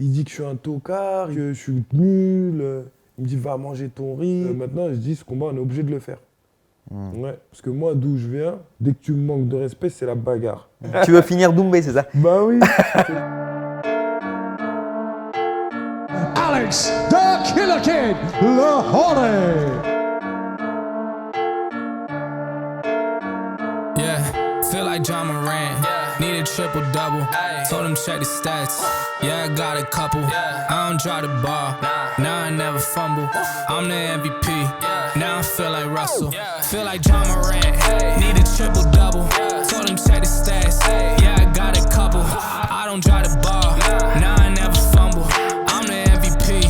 il dit que je suis un tocard, que je suis nul. Il me dit va manger ton riz. Maintenant, je dis ce combat, on est obligé de le faire. Ouais, parce que moi, d'où je viens, dès que tu me manques de respect, c'est la bagarre. Tu veux finir Doumbé, c'est ça? Bah oui. Alex the Killer Kid Lahore. Yeah, feel like John Moran. Need a triple double. Told him check the stats. Yeah, I got a couple. I don't drop the ball. Now I never fumble. I'm the MVP. Now I feel like Russell. Feel like John Moran. Need a triple double. Told him check the stats. Yeah, I got a couple. I don't drop the ball. Now I never fumble. I'm the MVP.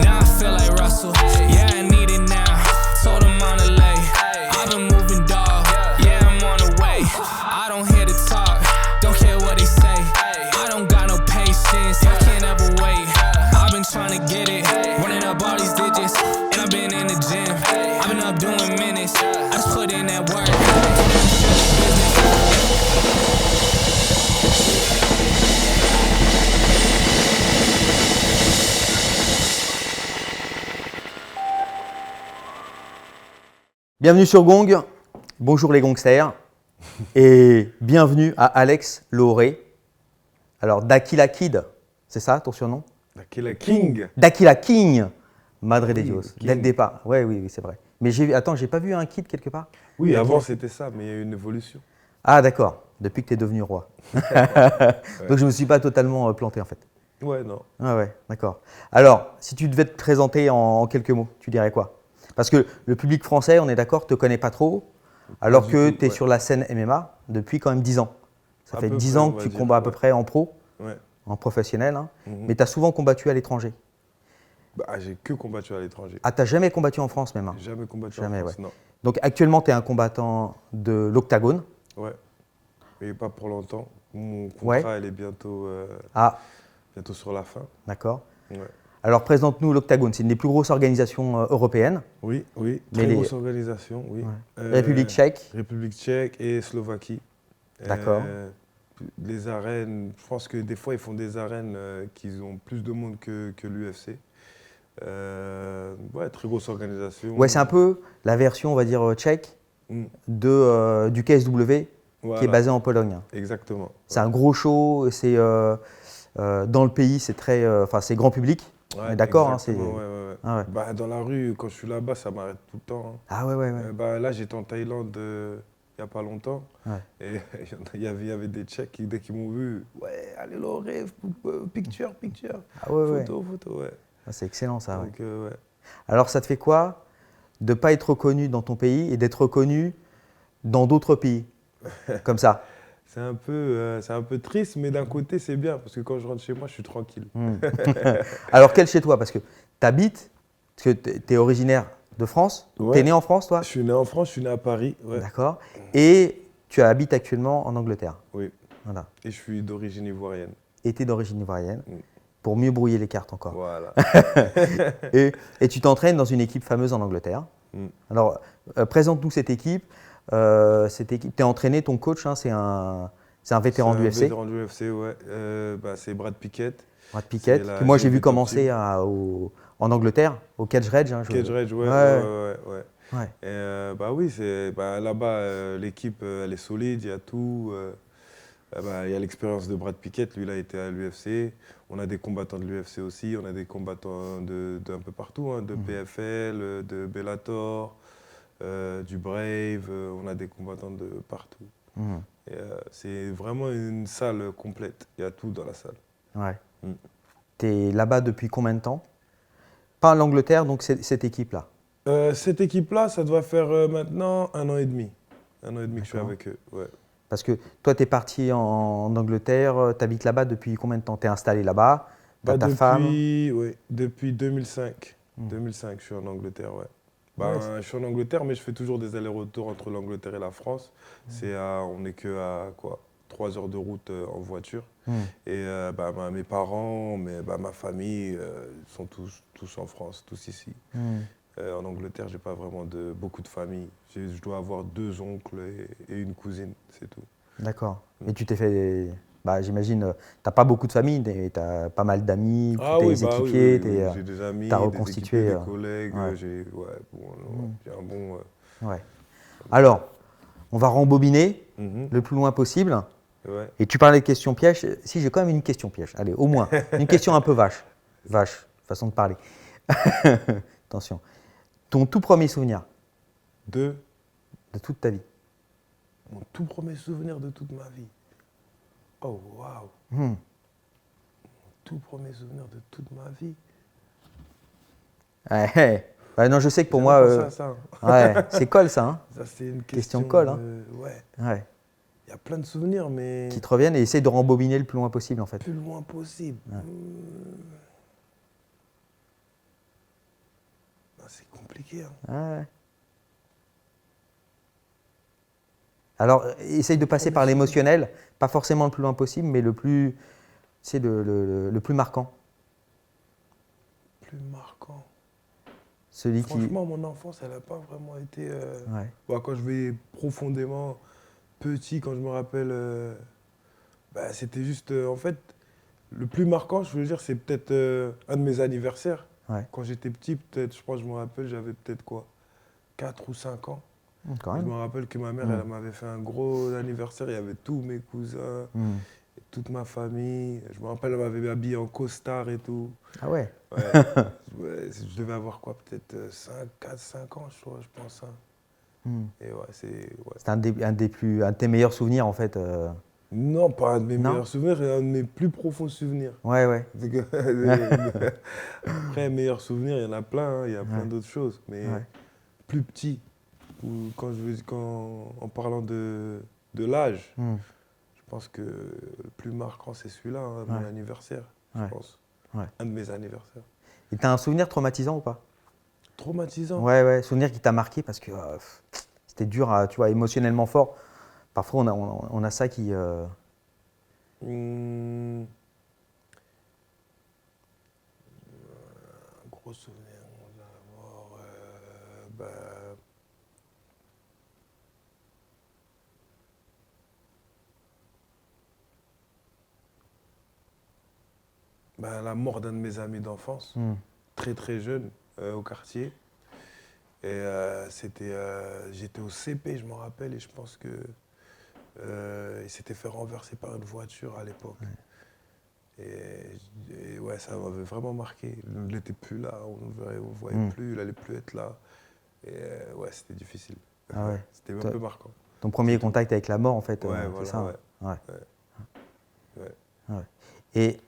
Now I feel like Russell. Yeah, I need it now. Told him on the lay. I've been moving, dog. Yeah, I'm on the way. I don't hear the talk. Don't care what they say. I don't got no patience. I can't ever wait. I've been trying to get it. Running up all these digits. And I've been in the gym. I've been up doing minutes. I just put in that work. Bienvenue sur Gong, bonjour les gangsters et bienvenue à Alex Lahore. Alors Dakila Kid, c'est ça ton surnom? Dakila King. Dakila King, Madre de Oui, Dios, King. dès le départ. Oui, c'est vrai. Mais j'ai pas vu un Kid quelque part? Oui, avant c'était ça, mais il y a eu une évolution. Ah d'accord, depuis que tu es devenu roi. Donc je me suis pas totalement planté en fait. Ouais, non. Ah ouais, d'accord. Alors, si tu devais te présenter en quelques mots, tu dirais quoi? Parce que le public français, on est d'accord, ne te connaît pas trop, alors du que tout, tu es ouais. sur la scène MMA depuis quand même 10 ans. Ça À fait peu 10 près, ans on que va tu dire, combats à peu ouais. près en pro, Ouais. en professionnel, hein. Mhm. Mais tu as souvent combattu à l'étranger. Bah, j'ai que combattu à l'étranger. Ah, tu n'as jamais combattu en France même, hein. Jamais combattu Jamais, en France, ouais. non. Donc actuellement, tu es un combattant de l'Octagone. Ouais. Mais pas pour longtemps. Mon Ouais. contrat, elle est bientôt, Ah, bientôt sur la fin. d'accord. Ouais. Alors présente-nous l'Octagone, c'est une des plus grosses organisations européennes. Oui, oui. Mais Très les- grosse organisation, oui. Ouais. République tchèque. République tchèque et Slovaquie. D'accord. Les arènes, je pense que des fois, ils font des arènes qui ont plus de monde que l'UFC. Ouais, très grosse organisation. Ouais, c'est un peu la version, on va dire, tchèque Mm. du KSW qui Voilà. est basé en Pologne. Exactement. C'est un gros show, c'est dans le pays, c'est très, c'est grand public. On est d'accord, hein, exactement, ouais. Ah ouais. Bah, dans la rue, quand je suis là-bas, ça m'arrête tout le temps. Hein. Ah ouais. Bah, là, j'étais en Thaïlande il n'y a pas longtemps. Ouais. Et il y avait des Tchèques qui, dès qu'ils m'ont vu, ouais, allez, Lahore, picture. Ah ouais. Photo, ouais. Ah, c'est excellent ça. Ouais. Donc, ouais. Alors ça te fait quoi de ne pas être reconnu dans ton pays et d'être reconnu dans d'autres pays comme ça? C'est un peu triste, mais d'un côté, c'est bien, parce que quand je rentre chez moi, je suis tranquille. Alors quel chez toi? Parce que tu habites, parce que tu es originaire de France, Ouais. tu es né en France toi? Je suis né en France, je suis né à Paris, ouais. D'accord. Et tu habites actuellement en Angleterre. Oui. Voilà. Et je suis d'origine ivoirienne. Et tu es d'origine ivoirienne, Mm. pour mieux brouiller les cartes encore. Voilà. Et tu t'entraînes dans une équipe fameuse en Angleterre. Mm. Alors, présente-nous cette équipe. Tu es entraîné, ton coach, hein, c'est un vétéran C'est du un UFC, vétéran du UFC, ouais. C'est Brad Pickett. Brad Pickett, c'est la que moi j'ai vu Heavyweight Top commencer en Angleterre, au Cage Rage. Hein, Cage Rage, ouais. Ouais. Et bah oui, là-bas, l'équipe, elle est solide, il y a tout. Il y a l'expérience de Brad Pickett, lui, il a été à l'UFC. On a des combattants de l'UFC aussi, on a des combattants d'un peu partout, hein, de PFL, de Bellator, du Brave, on a des combattants de partout. Mhm. Et, c'est vraiment une salle complète, il y a tout dans la salle. Ouais. Mm. Tu es là-bas depuis combien de temps? Pas en Angleterre, donc cette équipe-là. Cette équipe-là, ça doit faire maintenant 1 an et demi. 1 an et demi que je suis D'accord. avec eux, ouais. Parce que toi, tu es parti en Angleterre, tu habites là-bas depuis combien de temps? Tu es installé là-bas, tu as ta femme? Depuis 2005. 2005, je suis en Angleterre, ouais. Je suis en Angleterre, mais je fais toujours des allers-retours entre l'Angleterre et la France. On n'est que à 3 heures de route en voiture. Et mes parents, ma famille, ils sont tous en France, tous ici. En Angleterre, j'ai pas vraiment beaucoup de famille. Je dois avoir 2 oncles et une cousine, c'est tout. D'accord. Et tu t'es fait Bah, j'imagine, t'as pas beaucoup de famille, mais t'as pas mal d'amis, Ah tes oui, bah oui, équipiers, oui, oui. J'ai des amis, t'as des reconstitué, équipiers, des collègues. ouais. J'ai un bon. Ouais. Alors, on va rembobiner Mhm. le plus loin possible. Ouais. Et tu parlais de questions pièges. Si, j'ai quand même une question piège. Allez, au moins. Une question un peu vache. Vache, façon de parler. Attention. Ton tout premier souvenir De de toute ta vie. mon tout premier souvenir de toute ma vie. Oh, waouh. Hmm. Mon tout premier souvenir de toute ma vie. Ouais, ouais. Ouais, non, je sais que pour J'avais moi, pensé à ça. ouais, c'est colle ça. Hein. Ça, c'est une Question question. colle, hein. Ouais. Ouais. Il y a plein de souvenirs, mais Qui te reviennent et essaye de rembobiner le plus loin possible en fait. plus loin possible. Ouais. Ah, c'est compliqué. Hein. Ouais. Alors, essaye de passer par l'émotionnel, pas forcément le plus loin possible, mais le plus, c'est le plus marquant. Plus marquant. Celui qui. Franchement, mon enfance, elle n'a pas vraiment été. Ouais. Bon, quand je vais profondément petit, quand je me rappelle, bah, c'était juste. En fait, le plus marquant, je veux dire, c'est peut-être un de mes anniversaires. Ouais. Quand j'étais petit, peut-être, je pense, je me rappelle, j'avais peut-être quoi, 4 ou 5 ans. Quand Je même. me rappelle que ma mère, Mm. elle m'avait fait un gros anniversaire. Il y avait tous mes cousins, Hmm. et toute ma famille. Je me rappelle, elle m'avait habillé en costard et tout. Ah ouais. Ouais. Ouais, je devais avoir quoi, peut-être 4-5 ans, je pense. Hein. Hmm. Et ouais, c'est. Ouais. C'est un de tes meilleurs souvenirs en fait. Non, pas un de mes Non. meilleurs souvenirs, c'est un de mes plus profonds souvenirs. Ouais, ouais. C'est que- Après, meilleurs souvenirs, il y en a plein, hein, il y a plein Ouais. d'autres choses. Mais Ouais. plus petit, en parlant de l'âge, Hmm. je pense que le plus marquant, c'est celui-là, hein, Ouais. mon anniversaire, Ouais. je pense. Ouais. Un de mes anniversaires. Et t'as un souvenir traumatisant ou pas? Traumatisant. Ouais, ouais. Souvenir qui t'a marqué parce que c'était dur, tu vois, émotionnellement fort. Parfois, on a ça qui. Un gros souvenir, on va avoir. La mort d'un de mes amis d'enfance, Hmm. très très jeune, au quartier. Et j'étais au CP, je me rappelle, et je pense que il s'était fait renverser par une voiture à l'époque. Et ouais, ça m'avait vraiment marqué. Il n'était plus là, on ne voyait plus, il n'allait plus être là. Et ouais, c'était difficile. Ah ouais. C'était un Toi- peu marquant. Ton premier C'est tout. contact avec la mort, en fait, Ouais, c'est voilà, ça. ouais. Ouais. Ouais. Ouais. Et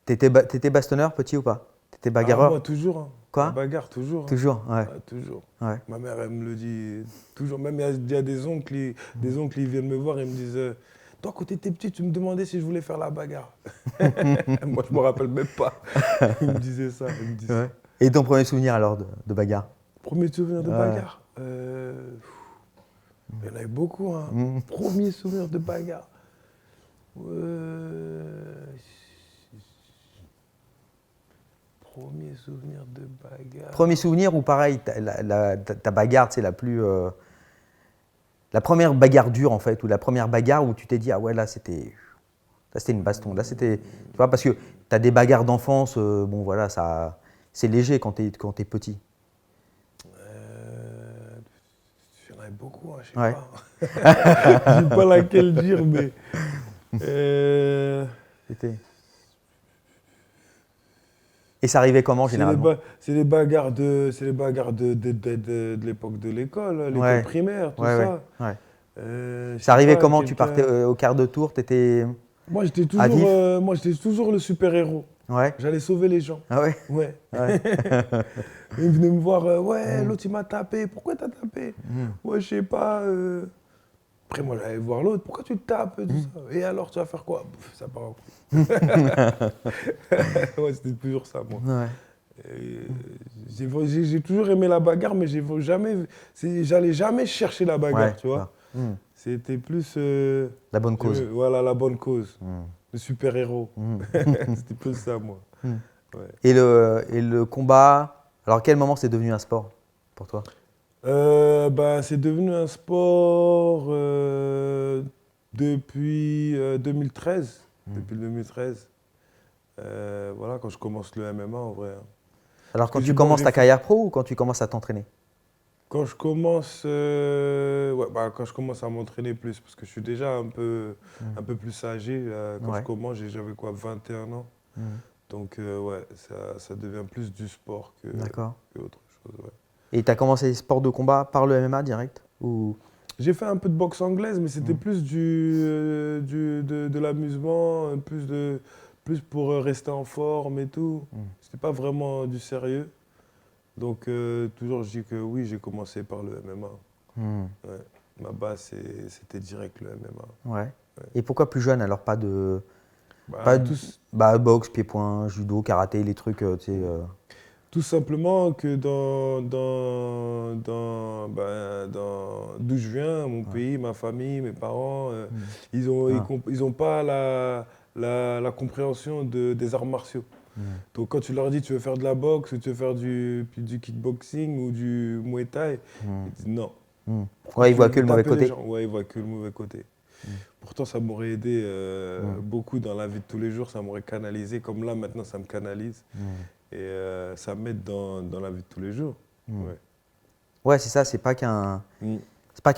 t'étais bastonneur petit ou pas? T'étais bagarreur? Moi, toujours. Hein. Quoi La bagarre, toujours. Hein. Toujours, ouais. Toujours. Ouais. Ma mère, elle me le dit toujours. Même il y a des oncles, ils viennent me voir et me disent toi, quand tu étais petit, tu me demandais si je voulais faire la bagarre. Moi, je me rappelle même pas. Ils me disaient ça. Ils me disaient Ouais. Et ton premier souvenir alors de bagarre? ça. Premier souvenir de Ouais. bagarre il y en avait beaucoup. Hein. Mm. Premier souvenir de bagarre. Premier souvenir de bagarre. Premier souvenir ou pareil, ta bagarre, c'est la plus. La première bagarre dure en fait, ou la première bagarre où tu t'es dit, ah ouais, là c'était une baston. Là c'était. Tu vois, parce que tu as des bagarres d'enfance, bon voilà, c'est léger quand t'es petit. Il y en avait beaucoup, hein, je sais Ouais. pas. Je sais pas laquelle dire, mais. Et ça arrivait comment généralement? C'est les bagarres de l'époque de l'école, l'école Ouais. primaire, tout Ouais, ça. ouais. Je Ça sais arrivait pas, comment? Tu quelqu'un- partais au quart de tour, t'étais. Moi, j'étais à vif toujours le super-héros. Ouais. J'allais sauver les gens. Ah ouais? Ouais. Ouais. Ils venaient me voir, ouais, l'autre il m'a tapé. Pourquoi t'as tapé? Ouais, je sais pas. Après, moi, j'allais voir l'autre. Pourquoi tu te tapes tout ça. Et alors, tu vas faire quoi? Pff, ça part en couille. Ouais, c'était toujours ça, moi. Ouais. J'ai toujours aimé la bagarre, mais j'allais jamais chercher la bagarre, Ouais, tu vois. ça. Hmm. C'était plus. La bonne cause. Voilà, la bonne cause. Hmm. Le super-héros. Hmm. C'était plus ça, moi. Hmm. Ouais. Et le combat, alors à quel moment c'est devenu un sport pour toi? C'est devenu un sport Depuis 2013. Depuis 2013. Voilà, quand je commence le MMA en vrai. Alors quand que tu j'ai commences mangé ta fou. carrière pro ou quand tu commences à t'entraîner? Quand je commence, quand je commence à m'entraîner plus, parce que je suis déjà un peu plus âgé. Quand Ouais. je commence, j'avais quoi, 21 ans. Mhm. Donc ouais, ça devient plus du sport D'accord. que autre chose. Ouais. Et tu as commencé les sports de combat par le MMA direct ou... J'ai fait un peu de boxe anglaise, mais c'était plus de l'amusement, plus pour rester en forme et tout. C'était pas vraiment du sérieux. Donc toujours je dis que oui, j'ai commencé par le MMA. Hmm. Ouais. Ma base, c'était direct le MMA. Ouais. Et pourquoi plus jeune alors pas de... Bah, Pas de- Bah, boxe, pied-point, judo, karaté, les trucs, tu sais. tout simplement que d'où je viens, mon pays, ma famille, mes parents, ils ont pas la compréhension des arts martiaux. Donc quand tu leur dis tu veux faire de la boxe ou tu veux faire du kickboxing ou du muay thai, ils disent non. Hmm. Pourquoi Ouais, tu ils voient veux que le mauvais taper les côté. gens? Ouais, ils voient que le mauvais côté. Pourtant, ça m'aurait aidé beaucoup dans la vie de tous les jours, ça m'aurait canalisé. Comme là, maintenant, ça me canalise. Et ça m'aide dans la vie de tous les jours. Ouais. Ouais, c'est ça, c'est pas qu'un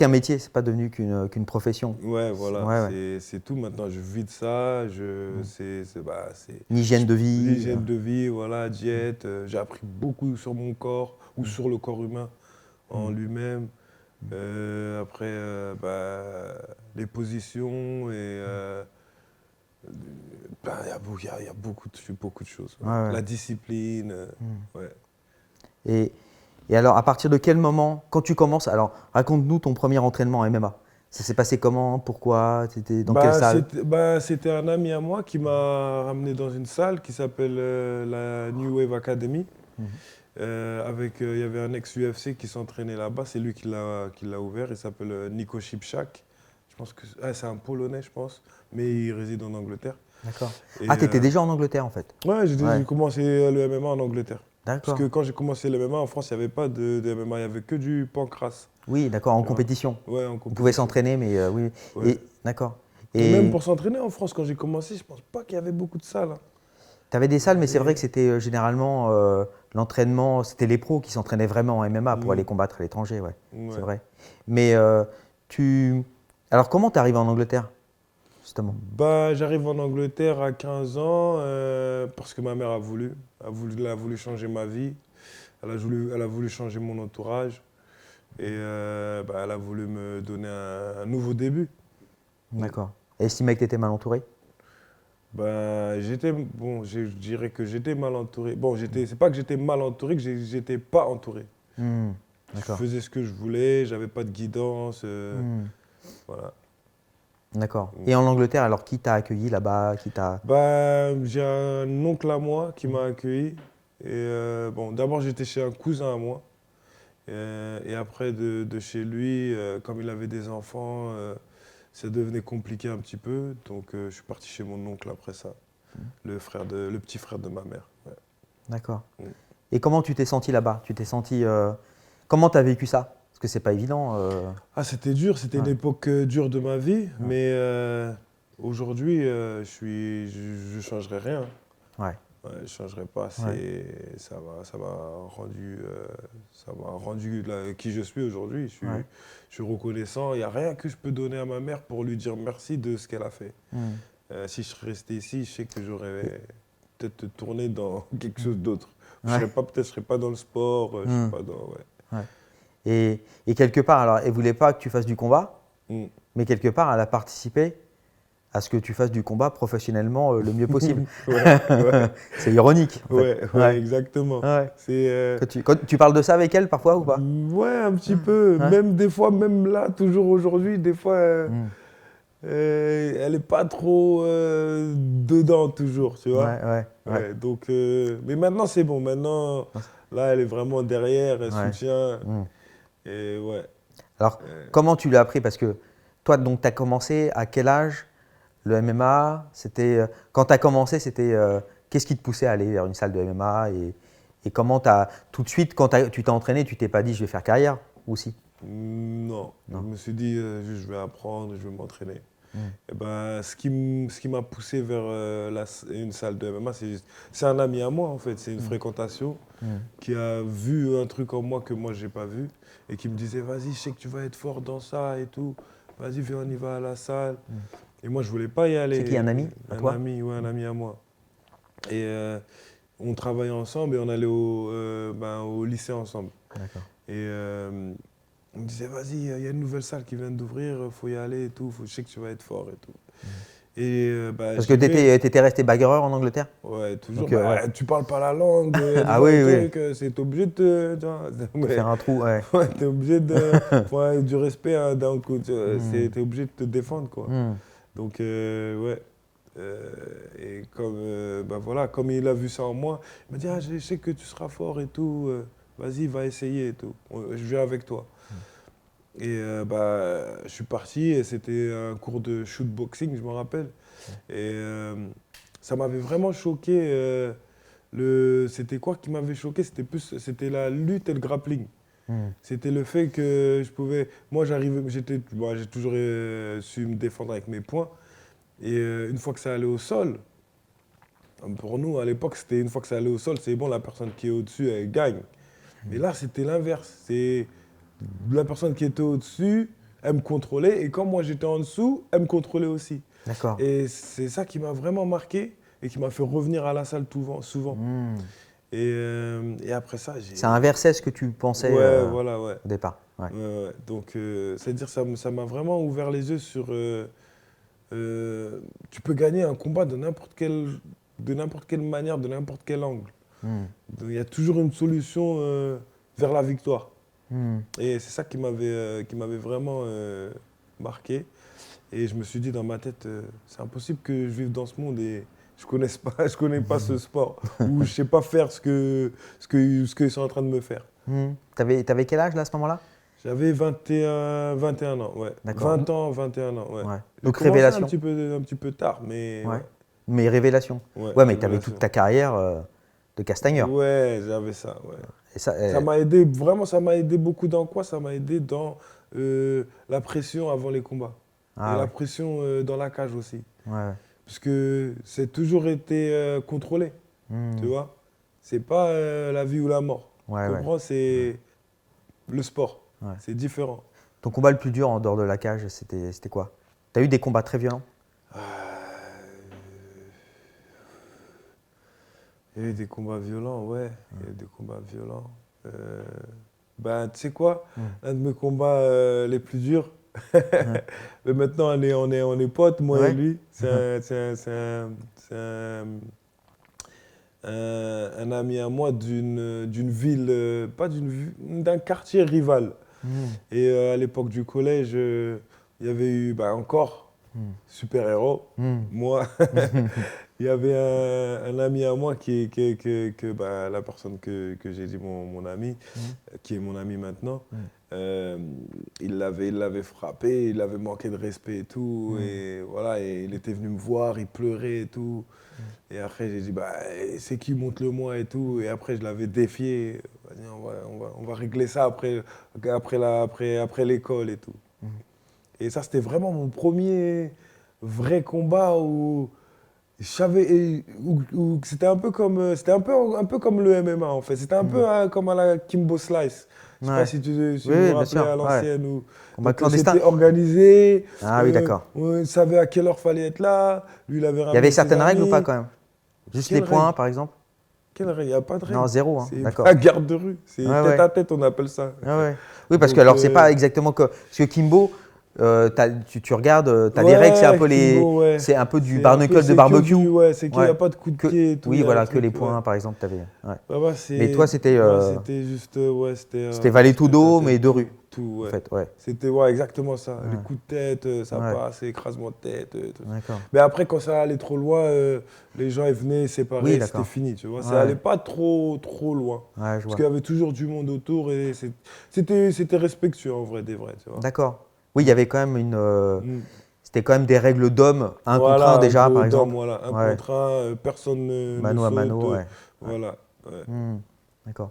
métier, c'est pas devenu qu'une profession. Ouais, voilà, Ouais. c'est tout maintenant. Je vis de ça, c'est Une hygiène de vie. l'hygiène de vie, voilà, diète. J'ai appris beaucoup sur mon corps ou sur le corps humain en lui-même. Après, les positions et il y a beaucoup de choses. Ouais. Ouais, ouais. La discipline, ouais. Et alors, à partir de quel moment, quand tu commences, alors raconte-nous ton premier entraînement en MMA. Ça s'est passé comment? Pourquoi? T'étais dans quelle salle? C'était un ami à moi qui m'a ramené dans une salle qui s'appelle la New Wave Academy. Il y avait un ex-UFC qui s'entraînait là-bas, c'est lui qui l'a ouvert, il s'appelle Nico Shipchak. Je pense que c'est un Polonais, je pense, mais il réside en Angleterre. D'accord. Et, Ah, t'étais déjà en Angleterre en fait? Ouais, j'ai Ouais. commencé le MMA en Angleterre. Parce D'accord. que quand j'ai commencé le MMA en France, il n'y avait pas de MMA, il n'y avait que du pancrace. Oui, d'accord, en Tu vois. compétition. Ouais, en Vous pouvez compétition. s'entraîner, mais oui. Ouais. Et d'accord. Et Et même pour s'entraîner en France, quand j'ai commencé, je pense pas qu'il y avait beaucoup de salles. Hein. tu avais des salles, mais c'est vrai que c'était généralement l'entraînement, c'était les pros qui s'entraînaient vraiment en MMA pour aller combattre à l'étranger, ouais. Ouais. C'est vrai. Mais alors comment tu arrives en Angleterre, justement? J'arrive en Angleterre à 15 ans parce que ma mère a voulu. Elle a voulu changer ma vie. Elle a voulu changer mon entourage. Et elle a voulu me donner un nouveau début. D'accord. Et estimais que tu étais mal entouré? Je dirais que j'étais mal entouré. Bon, c'est pas que j'étais mal entouré, que j'étais pas entouré. Je D'accord. faisais ce que je voulais, j'avais pas de guidance. Voilà. D'accord. Et en Angleterre, alors qui t'a accueilli là-bas? J'ai un oncle à moi qui m'a accueilli. Et d'abord j'étais chez un cousin à moi. Et après de chez lui, comme il avait des enfants, ça devenait compliqué un petit peu. Donc je suis parti chez mon oncle après ça, le petit frère de ma mère. Ouais. D'accord. Et comment tu t'es senti là-bas? Comment tu as vécu ça? Parce que c'est pas évident. Ah, c'était dur, c'était une époque dure de ma vie, mais aujourd'hui, je changerai rien. Ouais. Ouais, je changerai pas. Ça m'a rendu qui je suis aujourd'hui. Je suis reconnaissant. Il n'y a rien que je peux donner à ma mère pour lui dire merci de ce qu'elle a fait. Si je serais resté ici, je sais que j'aurais peut-être tourné dans quelque chose d'autre. Je ne serais pas dans le sport. Je serais pas dans, Ouais. Et quelque part, alors, elle ne voulait pas que tu fasses du combat, mais quelque part, elle a participé à ce que tu fasses du combat professionnellement le mieux possible. C'est ironique. En fait. Ouais, exactement. Ouais. C'est, Quand tu parles de ça avec elle parfois ou pas? Ouais, un petit peu. Ouais. Même des fois, même là, toujours aujourd'hui, des fois, elle n'est pas trop dedans toujours, tu vois. Ouais, donc, mais maintenant, c'est bon. Maintenant, là, elle est vraiment derrière, elle soutient. Et ouais. Alors, comment tu l'as appris? Parce que toi, donc, tu as commencé à quel âge le MMA? Quand tu as commencé, qu'est-ce qui te poussait à aller vers une salle de MMA et comment tout de suite, quand tu t'es entraîné, tu t'es pas dit je vais faire carrière aussi? Non. Je me suis dit, je vais apprendre, je vais m'entraîner. Et ben, ce qui m'a poussé vers une salle de MMA, c'est un ami à moi en fait, c'est une fréquentation qui a vu un truc en moi que moi j'ai pas vu et qui me disait vas-y, je sais que tu vas être fort dans ça et tout, vas-y, viens, on y va à la salle. Et moi je voulais pas y aller. C'est qui, un ami à toi? Un ami à moi. Et on travaillait ensemble et on allait au lycée ensemble. D'accord. Et on me disait, vas-y, il y a une nouvelle salle qui vient d'ouvrir, il faut y aller et tout, je sais que tu vas être fort et tout. Et, Parce que tu étais resté bagarreur en Angleterre? Ouais, toujours. Donc, ouais. Tu parles pas la langue, Ah oui, oui. T'es obligé de Faire un trou, ouais. Ouais, t'es obligé de du respect hein, d'un coup, t'es obligé de te défendre, quoi. Donc, ouais. Et comme il a vu ça en moi, il m'a dit, ah, je sais que tu seras fort et tout, vas-y, va essayer et tout, je viens avec toi. Et je suis parti et c'était un cours de shootboxing, je me rappelle. Et ça m'avait vraiment choqué. C'était quoi qui m'avait choqué? C'était la lutte et le grappling. C'était le fait que je pouvais. Moi, j'ai toujours su me défendre avec mes poings. Et une fois que ça allait au sol, pour nous, à l'époque, c'était une fois que ça allait au sol, c'est bon, la personne qui est au-dessus, elle gagne. Mais là, c'était l'inverse. C'est la personne qui était au-dessus, elle me contrôlait. Et quand moi, j'étais en dessous, elle me contrôlait aussi. D'accord. Et c'est ça qui m'a vraiment marqué et qui m'a fait revenir à la salle souvent. Et après ça, j'ai... Ça inversait ce que tu pensais voilà, ouais. au départ. Ouais. Ouais. Donc, c'est-à-dire ça m'a vraiment ouvert les yeux sur... tu peux gagner un combat de n'importe quelle manière, de n'importe quel angle. Il y a toujours une solution vers la victoire. Et c'est ça qui m'avait vraiment marqué. Et je me suis dit dans ma tête, c'est impossible que je vive dans ce monde et je connais pas ce sport ou je sais pas faire ce qu'ils sont en train de me faire. T'avais quel âge là à ce moment-là? J'avais 21 ans, ouais. D'accord. 20 ans, 21 ans, ouais. Donc J'ai commencé révélation. un petit peu tard, mais... Ouais. Mais révélation. Ouais, Ouais, mais tu avais révélation. toute ta carrière de castagneur. Ouais, j'avais ça, ouais. Et ça, Ça m'a aidé, vraiment, ça m'a aidé beaucoup dans quoi? Ça m'a aidé dans la pression avant les combats. Ah, et ouais. la pression dans la cage aussi. Ouais. Parce que c'est toujours été contrôlé, tu vois. C'est pas la vie ou la mort. Ouais, Tu comprends? C'est le sport. Ouais. C'est différent. Ton combat le plus dur en dehors de la cage, c'était quoi? Tu as eu des combats très violents? Il y a eu des combats violents, ouais. Il y a eu des combats violents. Tu sais quoi? Un de mes combats les plus durs, mais maintenant on est potes, moi et lui. C'est un ami à moi d'une ville, d'un quartier rival. Et à l'époque du collège, il y avait eu encore super-héros, moi. Il y avait un ami à moi la personne que j'ai dit mon ami, qui est mon ami maintenant, il l'avait frappé, il l'avait manqué de respect et tout, et voilà, et il était venu me voir, il pleurait et tout. Et après j'ai dit c'est qui, montre-le-moi et tout, et après je l'avais défié, on va régler ça après l'école et tout. Et ça c'était vraiment mon premier vrai combat où je savais, c'était un peu comme le MMA en fait. C'était un peu comme à la Kimbo Slice. Je sais pas si tu me rappelais à l'ancienne. C'était organisé. Ah oui, d'accord. On savait à quelle heure fallait être là. Lui, il avait ramené. Il y avait certaines ses règles ou amis. pas quand même? Juste Quelle les points règle? par exemple? Quelle règle? Il n'y a pas de règle. Non, zéro, hein. C'est D'accord. la garde de rue. C'est tête à tête, on appelle ça. Ah ouais. Oui, parce Donc, que alors c'est pas exactement que. Parce que Kimbo, tu regardes, tu as des règles, c'est un peu Kimbo, c'est un peu du barnacle de barbecue. C'est qu'il n'y a pas de coup de pied et tout. Oui, il y a voilà, un que truc, les points par exemple, tu avais. Mais toi, c'était. C'était juste. C'était valet tout dos, mais de rue. Tout, en fait, C'était exactement ça. Les coups de tête, ça passe, écrasement de tête. Tout. D'accord. Mais après, quand ça allait trop loin, les gens ils venaient séparer, c'était fini. Tu vois, ça n'allait pas trop loin. Parce qu'il y avait toujours du monde autour et c'était respectueux en vrai, des vrais. D'accord. Oui, il y avait quand même c'était quand même des règles d'homme, un contre un déjà, par exemple. Voilà, un contre un, personne ne mano à mano, Voilà. D'accord.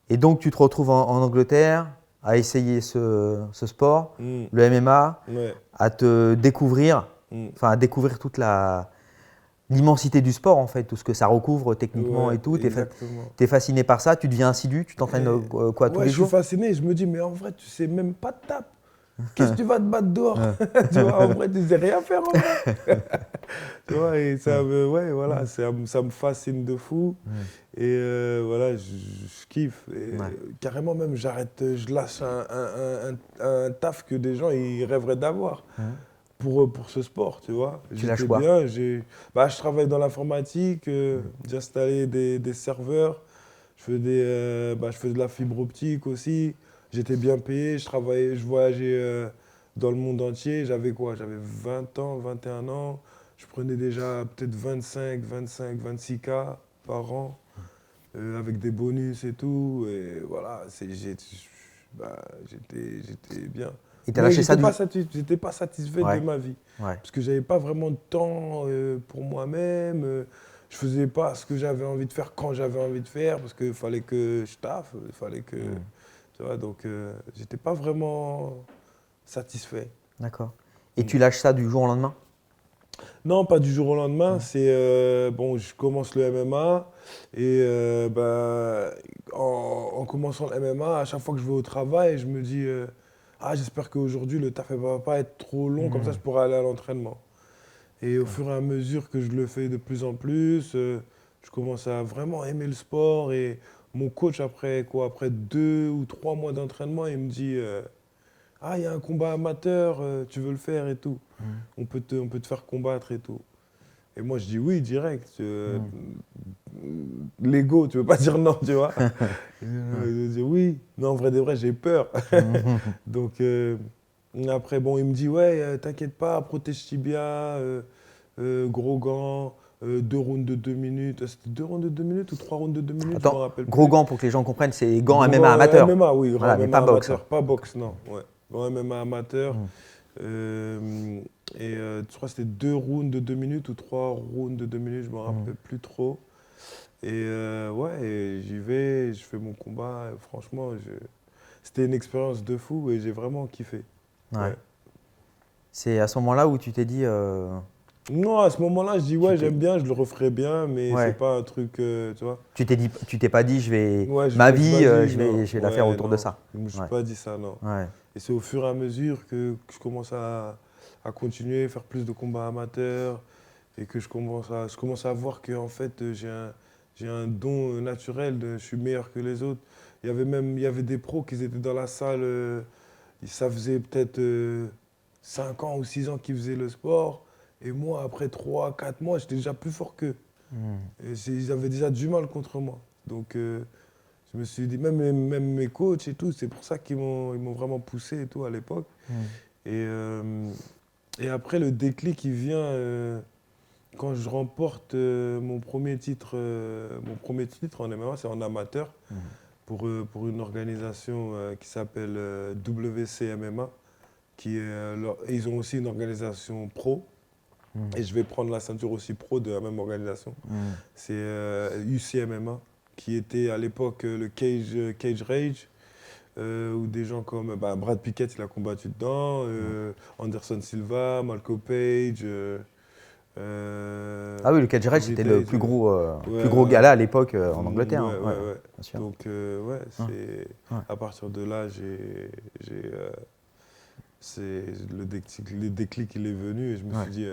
Et donc, tu te retrouves en Angleterre, à essayer ce sport, Mm. le MMA, Ouais. à te découvrir, Mm. enfin à découvrir toute l'immensité du sport en fait, tout ce que ça recouvre techniquement Ouais, et tout. Tu exactement. es fasciné par ça, tu deviens assidu, tu t'entraînes quoi tous Ouais, les je suis jours? fasciné. Je me dis, mais en vrai, tu sais même pas te taper. Qu'est-ce que tu vas te battre dehors? Tu vois, en vrai, tu sais rien faire en vrai. Tu vois, et ça me, ouais, voilà, ça me fascine de fou. Et voilà, je kiffe. Et Ouais. carrément même, j'arrête, je lâche un taf que des gens ils rêveraient d'avoir pour ce sport, tu vois. Tu lâches J'étais quoi? bien, je travaille dans l'informatique, j'installais des serveurs, je faisais de la fibre optique aussi. J'étais bien payé, je travaillais, je voyageais dans le monde entier. J'avais quoi? J'avais 20 ans, 21 ans. Je prenais déjà peut-être 26 K par an, avec des bonus et tout. Et voilà, j'étais bien. Et tu as Mais lâché ça j'étais pas satisfait de Ouais. ma vie. Ouais. Parce que j'avais pas vraiment de temps pour moi-même. Je faisais pas ce que j'avais envie de faire quand j'avais envie de faire. Parce qu'il fallait que je taffe. Il fallait que. Tu vois, donc j'étais pas vraiment satisfait. D'accord. Et tu lâches ça du jour au lendemain? Non, pas du jour au lendemain. C'est bon, je commence le MMA et en commençant le MMA, à chaque fois que je vais au travail, je me dis ah, j'espère qu'aujourd'hui le taf ne va pas être trop long, comme ça je pourrai aller à l'entraînement. Et au fur et à mesure que je le fais de plus en plus, je commence à vraiment aimer le sport. Et mon coach, après 2 ou 3 mois d'entraînement, il me dit ah, il y a un combat amateur, tu veux le faire et tout. On peut te faire combattre et tout. Et moi, je dis oui, direct. L'ego, tu veux pas dire non, tu vois. Je dis oui. Non, en vrai de vrai, j'ai peur. Donc, après, bon, il me dit ouais, t'inquiète pas, protège tibia, gros gants, 2 rounds de 2 minutes. C'était 2 rounds de 2 minutes ou 3 rounds de 2 minutes, je me Attends, rappelle gros plus. gants pour que les gens comprennent, c'est gants Gros MMA amateur. MMA, oui, grand Voilà, mais MMA pas boxe. amateur, pas boxe, non. Ouais. Grand MMA amateur. Je crois que c'était 2 rounds de 2 minutes ou 3 rounds de 2 minutes, je me rappelle plus trop. Et ouais, et j'y vais, je fais mon combat. Et franchement, c'était une expérience de fou et j'ai vraiment kiffé. Ouais. Ouais. C'est à ce moment-là où tu t'es dit. Non, à ce moment-là, je dis Tu ouais, t'es- j'aime bien, je le referai bien, mais Ouais. c'est pas un truc, tu vois. Tu t'es pas dit, Ouais, je ma me suis vie, pas dit, je non. vais la faire Ouais, autour de non. ça. Je me suis Ouais. pas dit ça, non. Ouais. Et c'est au fur et à mesure que je commence à continuer, faire plus de combats amateurs et que je commence à voir que en fait, j'ai un don naturel, je suis meilleur que les autres. Il y avait des pros qui étaient dans la salle, ça faisait peut-être 5 ans ou 6 ans qu'ils faisaient le sport. Et moi, après 3, 4 mois, j'étais déjà plus fort qu'eux. Et ils avaient déjà du mal contre moi. Donc, je me suis dit, même mes coachs et tout, c'est pour ça ils m'ont vraiment poussé et tout à l'époque. Et après, le déclic, il vient quand je remporte mon premier titre en MMA, c'est en amateur, pour une organisation qui s'appelle WCMMA, et ils ont aussi une organisation pro. Et je vais prendre la ceinture aussi pro de la même organisation. C'est UCMMA, qui était à l'époque le Cage Rage, où des gens comme Brad Pickett, il a combattu dedans, Anderson Silva, Malcolm Page. Ah oui, le Cage Rage, Corey c'était le Tate, plus gros gala à l'époque en Angleterre. Ouais, hein. ouais, ouais. Bien sûr. Donc, ouais, c'est à partir de là, c'est le déclic, il est venu et je me suis dit,